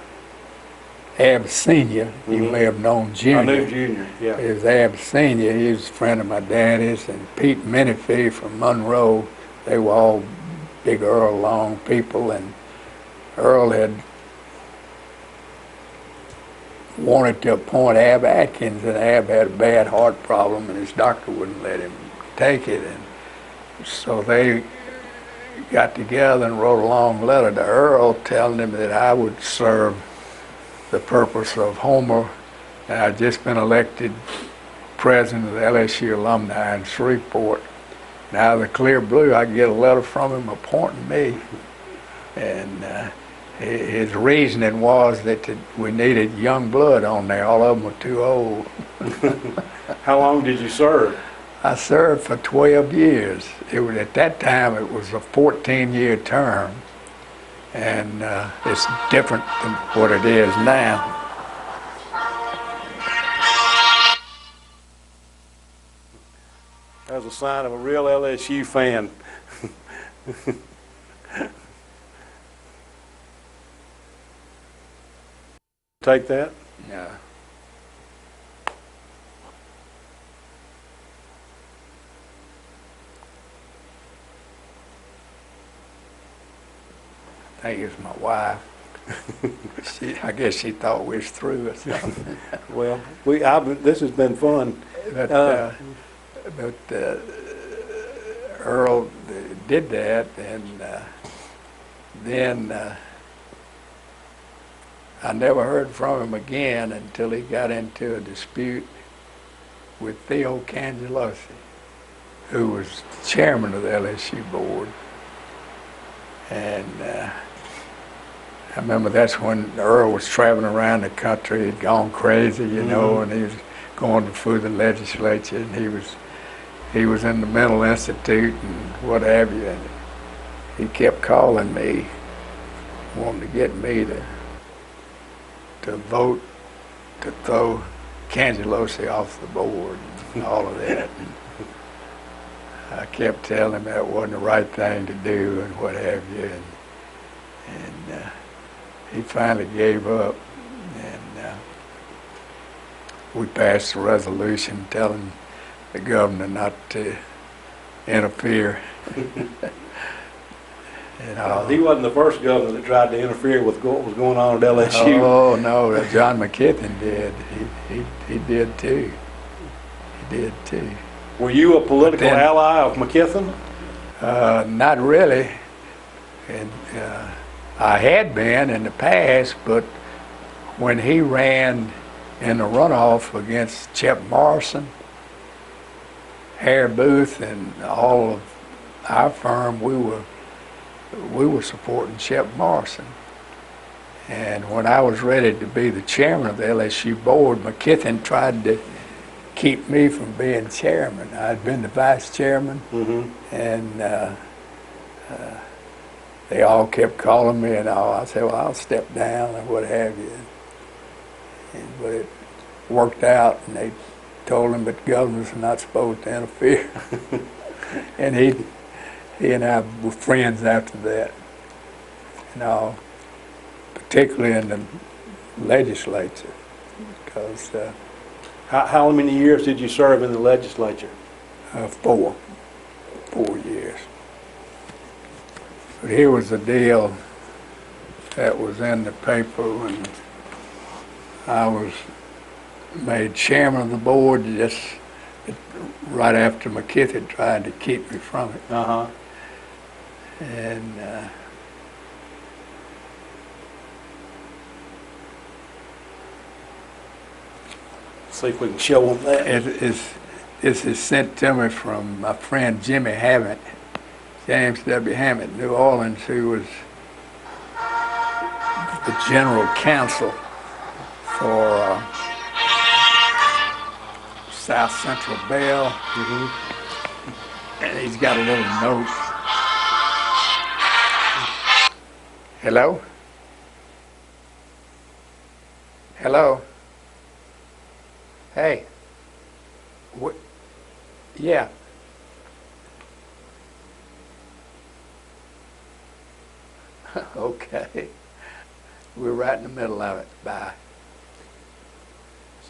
[SPEAKER 2] Ab Sr., you may have known Junior.
[SPEAKER 1] I knew Junior, yeah.
[SPEAKER 2] It was Ab Sr., he was a friend of my daddy's, and Pete Menifee from Monroe. They were all big Earl Long people, and Earl had wanted to appoint Ab Atkins, and Ab had a bad heart problem, and his doctor wouldn't let him take it. And so they got together and wrote a long letter to Earl telling him that I would serve the purpose of Homer, and I'd just been elected president of the LSU alumni in Shreveport. And out of the clear blue, I get a letter from him appointing me. And his reasoning was that we needed young blood on there. All of them were too old.
[SPEAKER 1] How long did you serve?
[SPEAKER 2] I served for 12 years. It was, at that time, it was a 14-year term. And it's different than what it is now.
[SPEAKER 1] That was a sign of a real LSU fan. Take that?
[SPEAKER 2] Yeah. I think it was my wife. I guess she thought we was through or something.
[SPEAKER 1] Well, this has been fun.
[SPEAKER 2] But Earl did that, and then I never heard from him again until he got into a dispute with Theo Cangelosi. who was chairman of the LSU board. And I remember that's when Earl was traveling around the country. He'd gone crazy, you know, and he was going through the legislature, and he was in the mental institute and what have you. And he kept calling me, wanting to get me to vote to throw Cangelosi off the board and all of that. And I kept telling him that wasn't the right thing to do and what have you. And he finally gave up, and we passed a resolution telling the governor not to interfere.
[SPEAKER 1] He wasn't the first governor that tried to interfere with what was going on at LSU.
[SPEAKER 2] Oh no, John McKithen did. He did too. He did too.
[SPEAKER 1] Were you a political ally of McKithen?
[SPEAKER 2] Not really. And I had been in the past, but when he ran in the runoff against Chip Morrison, Harry Booth, and all of our firm, we were supporting Chip Morrison. And when I was ready to be the chairman of the LSU board, McKithen tried to keep me from being chairman. I'd been the vice chairman, and they all kept calling me and all. I said, well, I'll step down and what have you. But it worked out, and they told him that governors are not supposed to interfere. And he and I were friends after that, and all, particularly in the legislature, because
[SPEAKER 1] How many years did you serve in the legislature?
[SPEAKER 2] 4 years. But here was a deal that was in the paper when I was made chairman of the board, just right after McKithen tried to keep me from it. And
[SPEAKER 1] see if we can show them that.
[SPEAKER 2] This is sent to me from my friend Jimmy Hammett, James W. Hammett, New Orleans, who was the general counsel for South Central Bell. And he's got a little note. Hello? Hello? Hey. What? Yeah. Okay. We're right in the middle of it. Bye.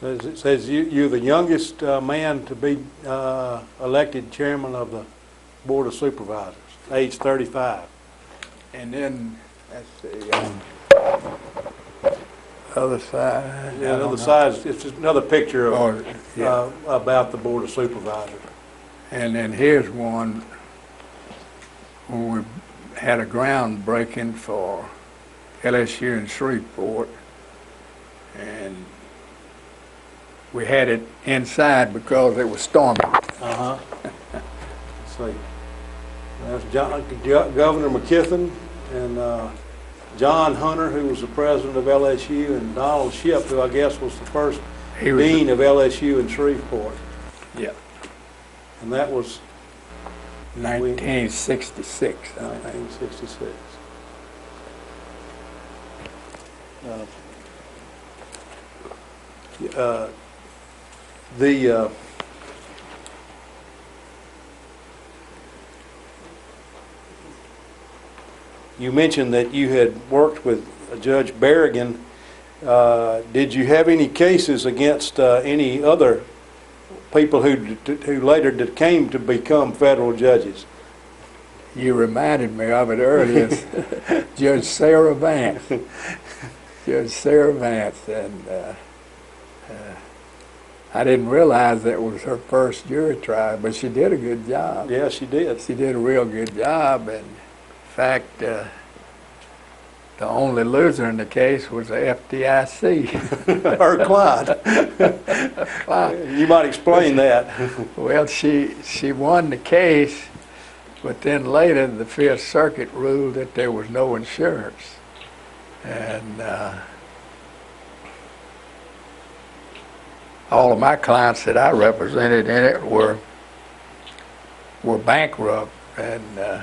[SPEAKER 1] It says you're the youngest man to be elected chairman of the Board of Supervisors, age 35.
[SPEAKER 2] And then, let's see, other side.
[SPEAKER 1] Yeah, the other side, it's just another picture of,
[SPEAKER 2] yeah.
[SPEAKER 1] About the Board of Supervisors.
[SPEAKER 2] And then here's one when we had a groundbreaking for LSU in Shreveport, and we had it inside because it was storming.
[SPEAKER 1] Let's see. That's Governor McKithen and John Hunter, who was the president of LSU, and Donald Shipp, who I guess was the first dean of LSU in Shreveport.
[SPEAKER 2] Yeah.
[SPEAKER 1] And that was
[SPEAKER 2] 1966.
[SPEAKER 1] 1966. You mentioned that you had worked with Judge Berrigan. Did you have any cases against any other people who later came to become federal judges?
[SPEAKER 2] You reminded me of it earlier. Judge Sarah Vance. Judge Sarah Vance, and I didn't realize that was her first jury trial, but she did a good job.
[SPEAKER 1] Yeah, she did.
[SPEAKER 2] She did a real good job, and in fact, the only loser in the case was the FDIC.
[SPEAKER 1] Her client. You might explain that.
[SPEAKER 2] Well, she won the case, but then later the Fifth Circuit ruled that there was no insurance. And all of my clients that I represented in it were bankrupt, and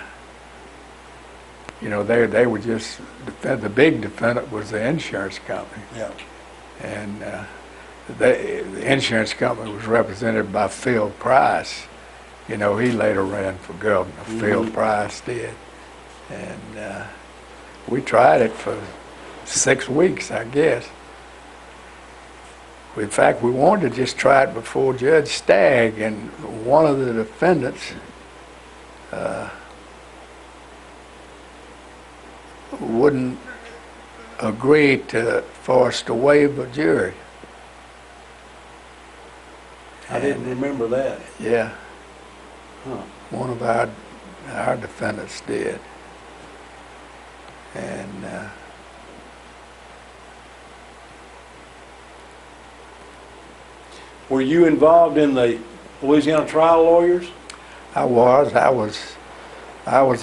[SPEAKER 2] you know, they were just, the big defendant was the insurance company.
[SPEAKER 1] Yeah.
[SPEAKER 2] And the insurance company was represented by Phil Price. You know, he later ran for governor. Phil Price did. And we tried it for 6 weeks, I guess. In fact, we wanted to just try it before Judge Stagg, and one of the defendants wouldn't agree for us to waive a jury.
[SPEAKER 1] I didn't remember that.
[SPEAKER 2] Yeah.
[SPEAKER 1] Huh.
[SPEAKER 2] One of our defendants did. And
[SPEAKER 1] Were you involved in the Louisiana Trial Lawyers?
[SPEAKER 2] I was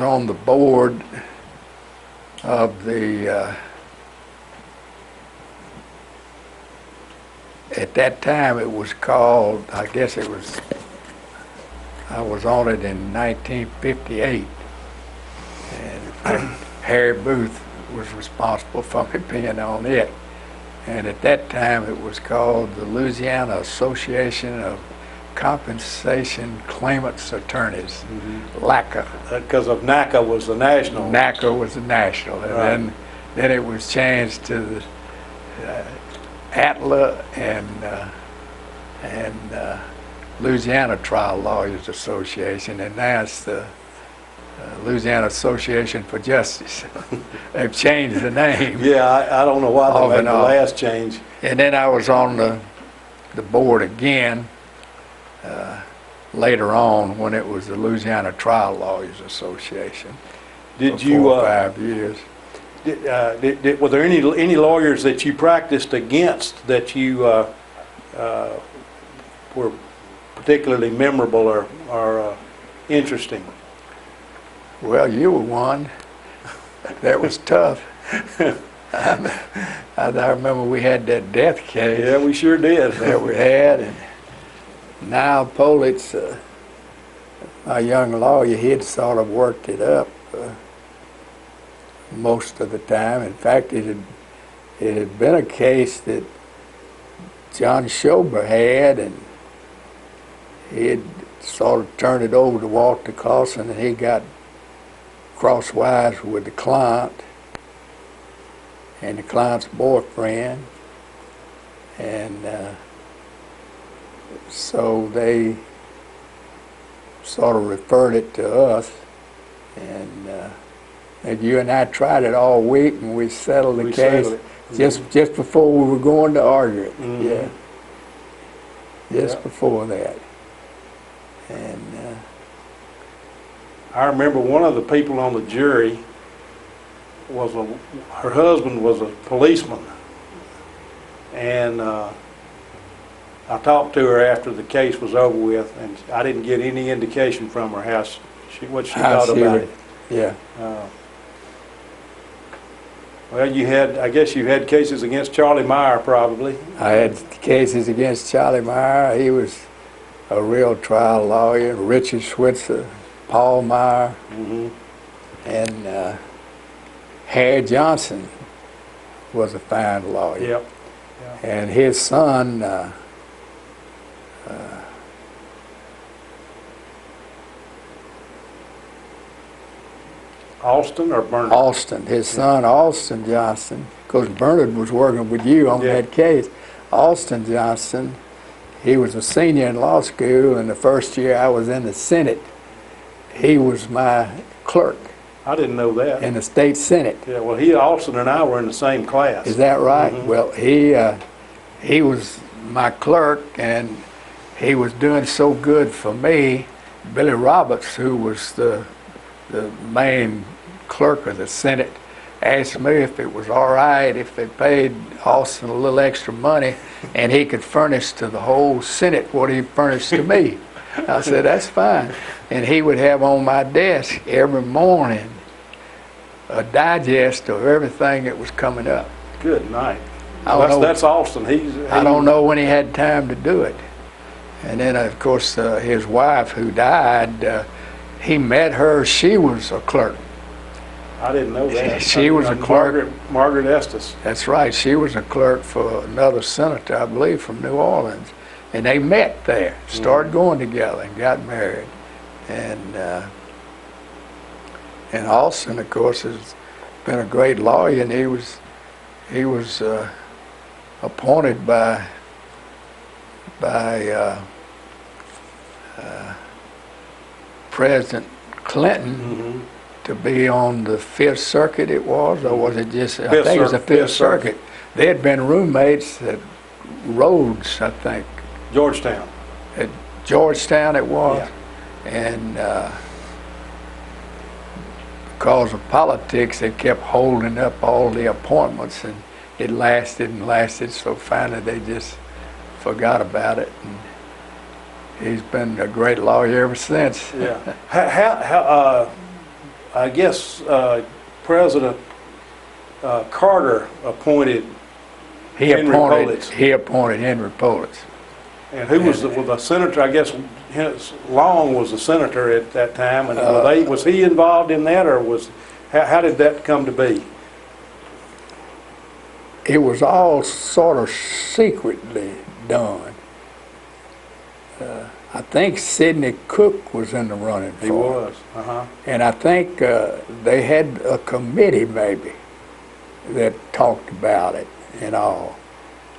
[SPEAKER 2] on the board of the at that time it was called, I guess it was, I was on it in 1958, and Harry Booth was responsible for me being on it. And at that time it was called the Louisiana Association of Compensation Claimants Attorneys, LACA.
[SPEAKER 1] Because of NACA was the national.
[SPEAKER 2] NACA was the national, and
[SPEAKER 1] Right.
[SPEAKER 2] then it was changed to the ATLA and Louisiana Trial Lawyers Association, and now it's the Louisiana Association for Justice. They've changed the name.
[SPEAKER 1] Yeah, I don't know why
[SPEAKER 2] Off
[SPEAKER 1] they made
[SPEAKER 2] and
[SPEAKER 1] the
[SPEAKER 2] off.
[SPEAKER 1] last change.
[SPEAKER 2] And then I was on the board again later on when it was the Louisiana Trial Lawyers Association.
[SPEAKER 1] Did
[SPEAKER 2] for
[SPEAKER 1] you?
[SPEAKER 2] 4 or 5 years.
[SPEAKER 1] Were there any lawyers that you practiced against that you were particularly memorable or interesting?
[SPEAKER 2] Well, you were one that was tough. I remember we had that death case.
[SPEAKER 1] Yeah, we sure did.
[SPEAKER 2] That we had, and Niall Politz, my young lawyer, he had sort of worked it up most of the time. In fact, it had been a case that John Schober had, and he had sort of turned it over to Walter Carlson, and he got crosswise with the client and the client's boyfriend, and so they sort of referred it to us, and you and I tried it all week, and we settled the
[SPEAKER 1] We
[SPEAKER 2] case
[SPEAKER 1] settled it.
[SPEAKER 2] just before we were going to argue it. Yeah, just
[SPEAKER 1] Yeah.
[SPEAKER 2] before that. And
[SPEAKER 1] I remember one of the people on the jury her husband was a policeman, and I talked to her after the case was over with, and I didn't get any indication from her what she thought about it.
[SPEAKER 2] Yeah.
[SPEAKER 1] Well, I guess you had cases against Charlie Meyer, probably.
[SPEAKER 2] I had cases against Charlie Meyer. He was a real trial lawyer. Richard Switzer, Paul Meyer, and Harry Johnson was a fine lawyer.
[SPEAKER 1] Yep.
[SPEAKER 2] And his son,
[SPEAKER 1] Alston or Bernard?
[SPEAKER 2] Alston, his son Alston Johnson, because Bernard was working with you on
[SPEAKER 1] Yeah.
[SPEAKER 2] that case. Alston Johnson, he was a senior in law school, and the first year I was in the Senate, he was my clerk
[SPEAKER 1] I didn't know that.
[SPEAKER 2] in the state Senate.
[SPEAKER 1] Yeah, well, Alston and I were in the same class.
[SPEAKER 2] Is that right? Well, he was my clerk, and he was doing so good for me. Billy Roberts, who was the main clerk of the Senate, asked me if it was all right if they paid Austin a little extra money and he could furnish to the whole Senate what he furnished to me. I said, that's fine. And he would have on my desk every morning a digest of everything that was coming up.
[SPEAKER 1] Good night.
[SPEAKER 2] That's
[SPEAKER 1] Austin.
[SPEAKER 2] I don't know when he had time to do it. And then, of course, his wife, who died, he met her. She was a clerk.
[SPEAKER 1] I didn't know that.
[SPEAKER 2] She was a clerk.
[SPEAKER 1] Margaret Estes.
[SPEAKER 2] That's right. She was a clerk for another senator, I believe, from New Orleans. And they met there, started going together, and got married. And Austin, of course, has been a great lawyer, and he was appointed by President Clinton to be on the Fifth Circuit. It was, or was it just? I think it was the Fifth Circuit. They had been roommates at Rhodes, I think.
[SPEAKER 1] Georgetown.
[SPEAKER 2] At Georgetown, it was,
[SPEAKER 1] Yeah.
[SPEAKER 2] and because of politics, they kept holding up all the appointments, and it lasted and lasted. So finally, they just forgot about it. And he's been a great lawyer ever since.
[SPEAKER 1] Yeah. I guess President Carter appointed Henry Politz.
[SPEAKER 2] He appointed Henry Politz.
[SPEAKER 1] And who was the senator? I guess Long was the senator at that time. And was he involved in that, or how did that come to be?
[SPEAKER 2] It was all sort of secretly done. I think Sidney Cook was in the running for it.
[SPEAKER 1] He was.
[SPEAKER 2] And I think they had a committee maybe that talked about it and all.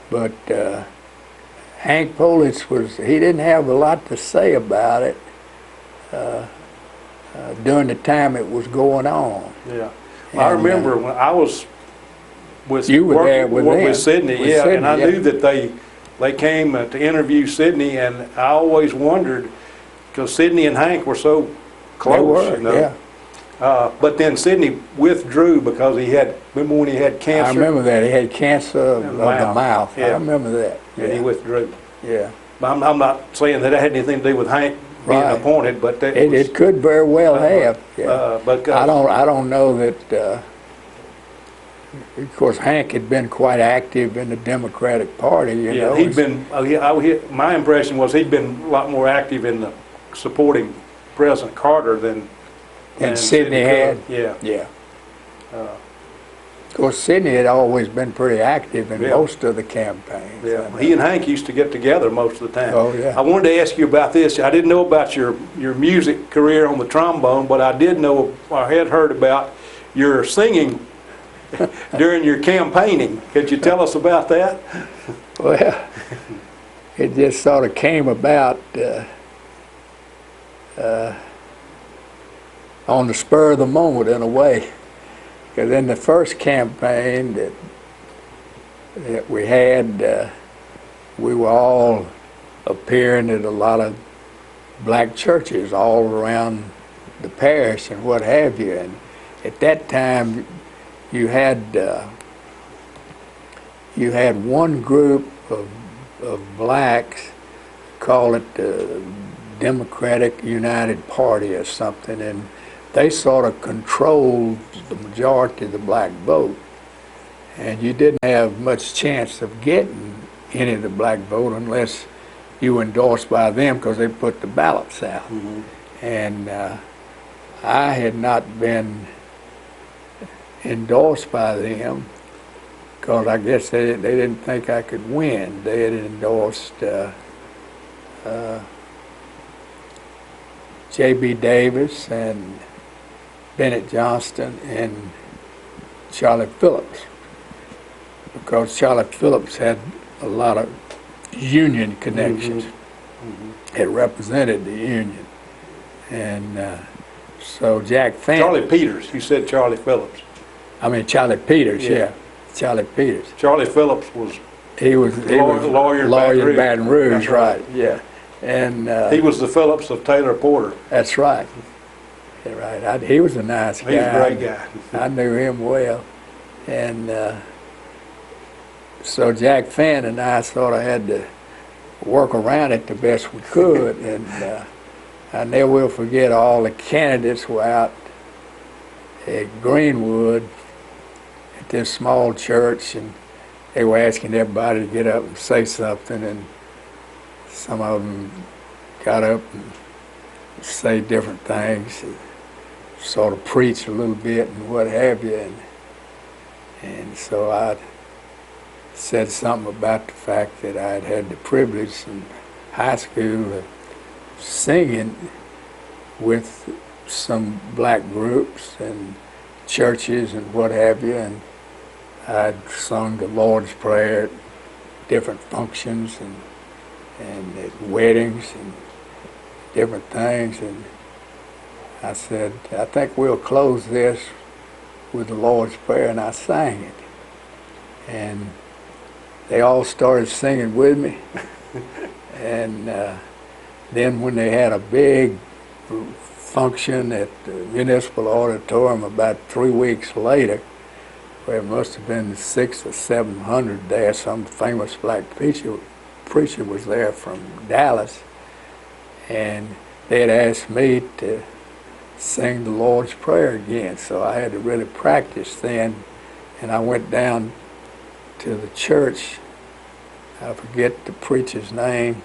[SPEAKER 2] But Hank Politz he didn't have a lot to say about it during the time it was going on.
[SPEAKER 1] Yeah. Well, I remember when I was with Sidney, and I knew that they came to interview Sidney, and I always wondered, because Sidney and Hank were so close,
[SPEAKER 2] they were, yeah.
[SPEAKER 1] But then Sidney withdrew because remember when he had cancer?
[SPEAKER 2] I remember that. He had cancer of the mouth.
[SPEAKER 1] Yeah.
[SPEAKER 2] I remember that.
[SPEAKER 1] And he withdrew.
[SPEAKER 2] Yeah.
[SPEAKER 1] But I'm not saying that had anything to do with Hank being appointed, but
[SPEAKER 2] it could very well have. Yeah.
[SPEAKER 1] But
[SPEAKER 2] I don't know that. Of course, Hank had been quite active in the Democratic Party. You know,
[SPEAKER 1] he'd been. My impression was he'd been a lot more active in supporting President Carter than
[SPEAKER 2] Sidney had.
[SPEAKER 1] Yeah.
[SPEAKER 2] Yeah. Of course, Sidney had always been pretty active in most of the campaigns.
[SPEAKER 1] Yeah. He and Hank used to get together most of the time.
[SPEAKER 2] Oh, yeah.
[SPEAKER 1] I wanted to ask you about this. I didn't know about your music career on the trombone, but I had heard about your singing during your campaigning. Could you tell us about that?
[SPEAKER 2] Well, it just sort of came about on the spur of the moment in a way. Because in the first campaign that we had, we were all appearing at a lot of black churches all around the parish and what have you. And at that time, you had one group of blacks, call it the Democratic United Party or something, and they sort of controlled the majority of the black vote. And you didn't have much chance of getting any of the black vote unless you were endorsed by them, because they put the ballots out.
[SPEAKER 1] Mm-hmm.
[SPEAKER 2] And I had not been endorsed by them because I guess they didn't think I could win. They had endorsed J.B. Davis and Bennett Johnston and Charlie Phillips, because Charlie Phillips had a lot of union connections.
[SPEAKER 1] Mm-hmm.
[SPEAKER 2] It represented the union. And so Jack Fenton.
[SPEAKER 1] Charlie Peters. You said Charlie Phillips.
[SPEAKER 2] I mean Charlie Peters, yeah. Charlie Peters.
[SPEAKER 1] Charlie Phillips was
[SPEAKER 2] lawyer in Baton Rouge, right? Yeah. And
[SPEAKER 1] he was the Phillips of Taylor Porter.
[SPEAKER 2] That's right. Yeah, right. He was a nice guy.
[SPEAKER 1] He was a great guy.
[SPEAKER 2] I knew him well. And so Jack Finn and I sort of had to work around it the best we could. And I never will forget, all the candidates were out at Greenwood at this small church, and they were asking everybody to get up and say something, and some of them got up and say different things, and sort of preach a little bit and what have you. And so I said something about the fact that I'd had the privilege in high school of singing with some black groups and churches and what have you, and I'd sung the Lord's Prayer at different functions and at weddings and different things. And I said, I think we'll close this with the Lord's Prayer, and I sang it. And they all started singing with me. And then when they had a big function at the Municipal Auditorium about 3 weeks later, where it must have been 600 or 700 there, some famous black preacher was there from Dallas, and they had asked me to sing the Lord's Prayer again, so I had to really practice then. And I went down to the church, I forget the preacher's name,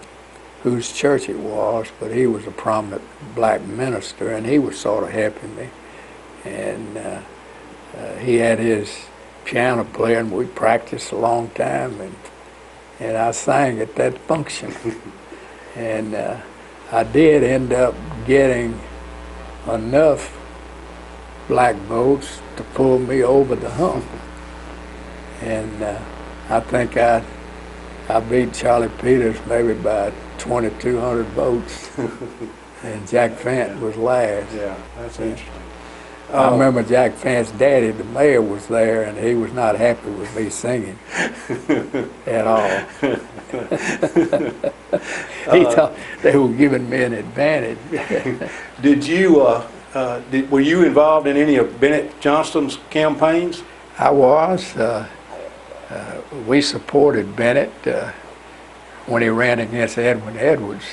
[SPEAKER 2] whose church it was, but he was a prominent black minister, and he was sort of helping me. And he had his piano player, and we practiced a long time, and I sang at that function. And I did end up getting enough black votes to pull me over the hump. And I think I beat Charlie Peters maybe by 2,200 votes, and Jack Fant was last.
[SPEAKER 1] Yeah, that's interesting.
[SPEAKER 2] I remember Jack Fant's daddy, the mayor, was there, and he was not happy with me singing at all. He thought they were giving me an advantage.
[SPEAKER 1] Were you involved in any of Bennett Johnston's campaigns?
[SPEAKER 2] I was. We supported Bennett when he ran against Edwin Edwards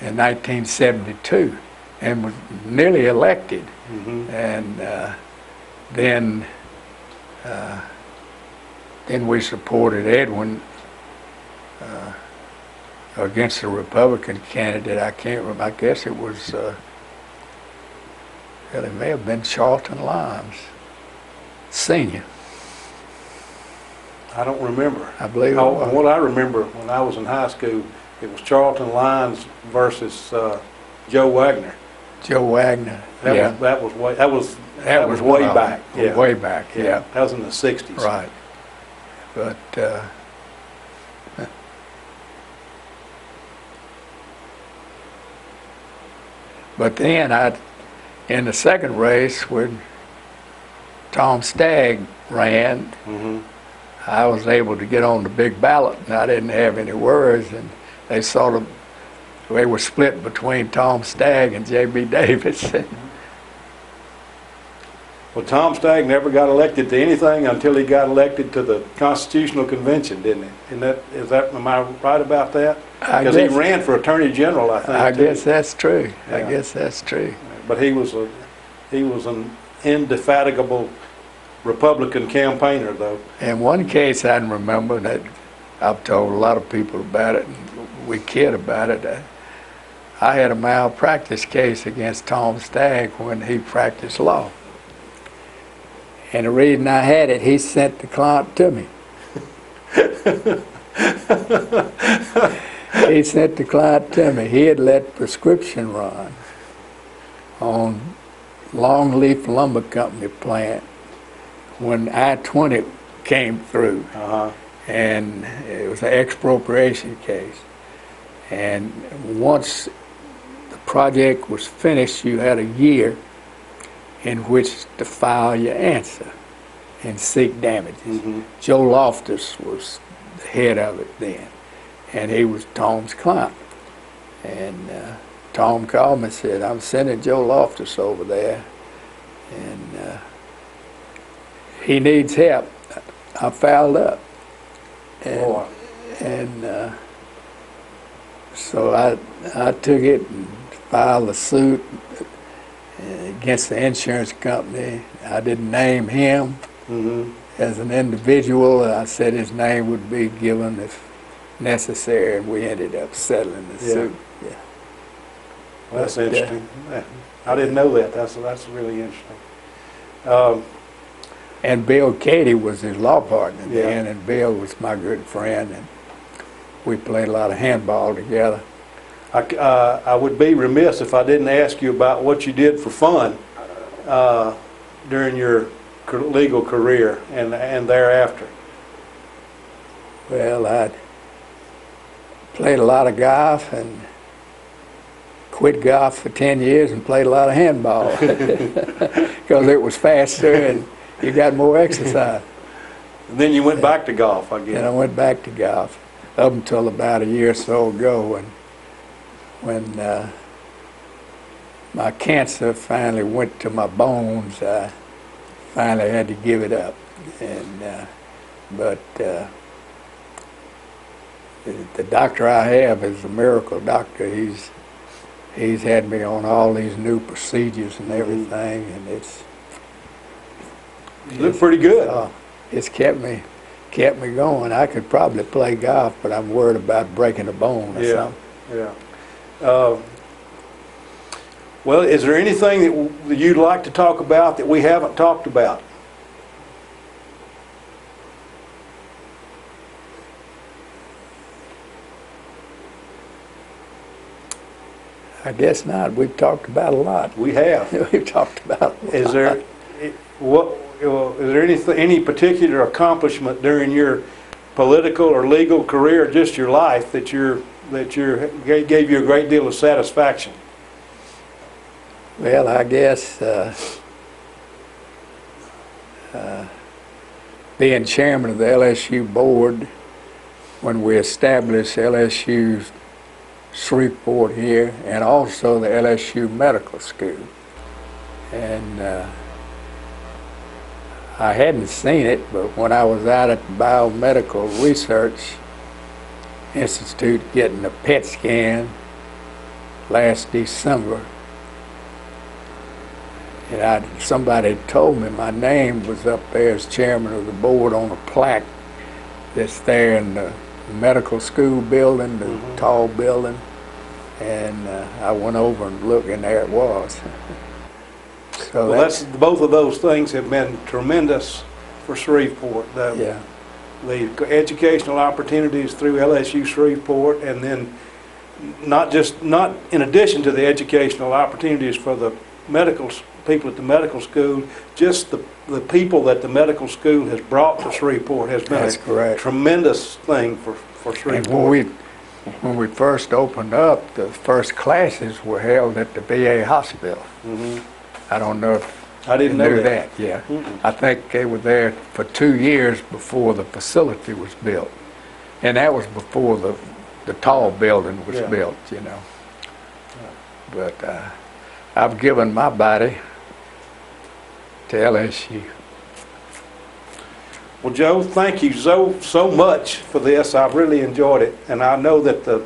[SPEAKER 2] in 1972 and was nearly elected. Mm-hmm. And then we supported Edwin against a Republican candidate. I can't remember. I guess it was, well, it may have been Charlton Lyons, Sr.
[SPEAKER 1] I don't remember.
[SPEAKER 2] I believe it was.
[SPEAKER 1] What I remember when I was in high school, it was Charlton Lyons versus Joe Wagner.
[SPEAKER 2] Joe Wagner.
[SPEAKER 1] That was way back. Yeah.
[SPEAKER 2] Way back. Yeah.
[SPEAKER 1] That was in the '60s.
[SPEAKER 2] Right. But then in the second race when Tom Stagg ran, mm-hmm. I was able to get on the big ballot, and I didn't have any worries, and they were split between Tom Stagg and J.B. Davis.
[SPEAKER 1] Well, Tom Stagg never got elected to anything until he got elected to the Constitutional Convention, didn't he? Am I right about that? Because he ran for Attorney General, I think.
[SPEAKER 2] I guess that's true. Yeah. I guess that's true.
[SPEAKER 1] But he was an indefatigable Republican campaigner, though.
[SPEAKER 2] In one case, I remember that I've told a lot of people about it, and we kid about it. I had a malpractice case against Tom Stagg when he practiced law. And the reason I had it, he sent the client to me. He sent the client to me. He had let prescription run on Longleaf Lumber Company plant when I-20 came through. Uh-huh. And it was an expropriation case. And once the project was finished, you had a year in which to file your answer and seek damages. Mm-hmm. Joe Loftus was the head of it then, and he was Tom's client. And Tom called me and said, I'm sending Joe Loftus over there, and he needs help. I fouled up. And,
[SPEAKER 1] Boy.
[SPEAKER 2] and so I took it and filed a suit against the insurance company. I didn't name him as an individual. I said his name would be given if necessary, and we ended up settling the suit. Yeah.
[SPEAKER 1] Well, that's
[SPEAKER 2] But,
[SPEAKER 1] interesting. I didn't know that. That's really interesting.
[SPEAKER 2] And Bill Cady was his law partner
[SPEAKER 1] Yeah.
[SPEAKER 2] then, and Bill was my good friend, and we played a lot of handball together.
[SPEAKER 1] I would be remiss if I didn't ask you about what you did for fun during your legal career and thereafter.
[SPEAKER 2] Well, I played a lot of golf and quit golf for 10 years and played a lot of handball because it was faster and you got more exercise.
[SPEAKER 1] And then you went back to golf, I
[SPEAKER 2] And I
[SPEAKER 1] guess.
[SPEAKER 2] went back to golf up until about a year or so ago, and when my cancer finally went to my bones, I finally had to give it up. And but the doctor I have is a miracle doctor. He's had me on all these new procedures and everything, and
[SPEAKER 1] You look pretty good.
[SPEAKER 2] it's kept me going. I could probably play golf, but I'm worried about breaking a bone or something.
[SPEAKER 1] Yeah. Well, is there anything that you'd like to talk about that we haven't talked about?
[SPEAKER 2] I guess not. We've talked about a lot.
[SPEAKER 1] We have.
[SPEAKER 2] We've talked about a lot.
[SPEAKER 1] Is there any particular accomplishment during your political or legal career, or just your life, that gave you a great deal of satisfaction?
[SPEAKER 2] Well, I guess being chairman of the LSU board when we established LSU Shreveport here, and also the LSU Medical School. And I hadn't seen it, but when I was out at the Biomedical Research Institute getting a PET scan last December, and somebody told me my name was up there as chairman of the board on a plaque that's there in the medical school building, the tall building, and I went over and looked, and there it was. So
[SPEAKER 1] Well, both of those things have been tremendous for Shreveport.
[SPEAKER 2] yeah,
[SPEAKER 1] The educational opportunities through LSU Shreveport, and then not in addition to the educational opportunities for the people at the medical school, just the people that the medical school has brought to Shreveport has been
[SPEAKER 2] That's correct.
[SPEAKER 1] tremendous thing for
[SPEAKER 2] and
[SPEAKER 1] Shreveport.
[SPEAKER 2] when we first opened up, the first classes were held at the VA hospital. I don't know if
[SPEAKER 1] I didn't
[SPEAKER 2] you
[SPEAKER 1] know
[SPEAKER 2] knew
[SPEAKER 1] that.
[SPEAKER 2] Yeah, I think they were there for 2 years before the facility was built, and that was before the tall building was
[SPEAKER 1] Yeah.
[SPEAKER 2] built, you know. But I've given my body to LSU.
[SPEAKER 1] Well, Joe, thank you so much for this. I've really enjoyed it, and I know that the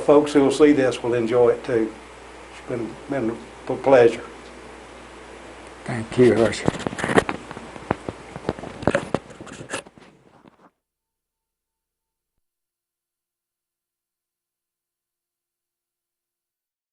[SPEAKER 1] folks who will see this will enjoy it too. It's been a pleasure.
[SPEAKER 2] Thank you, Herschel.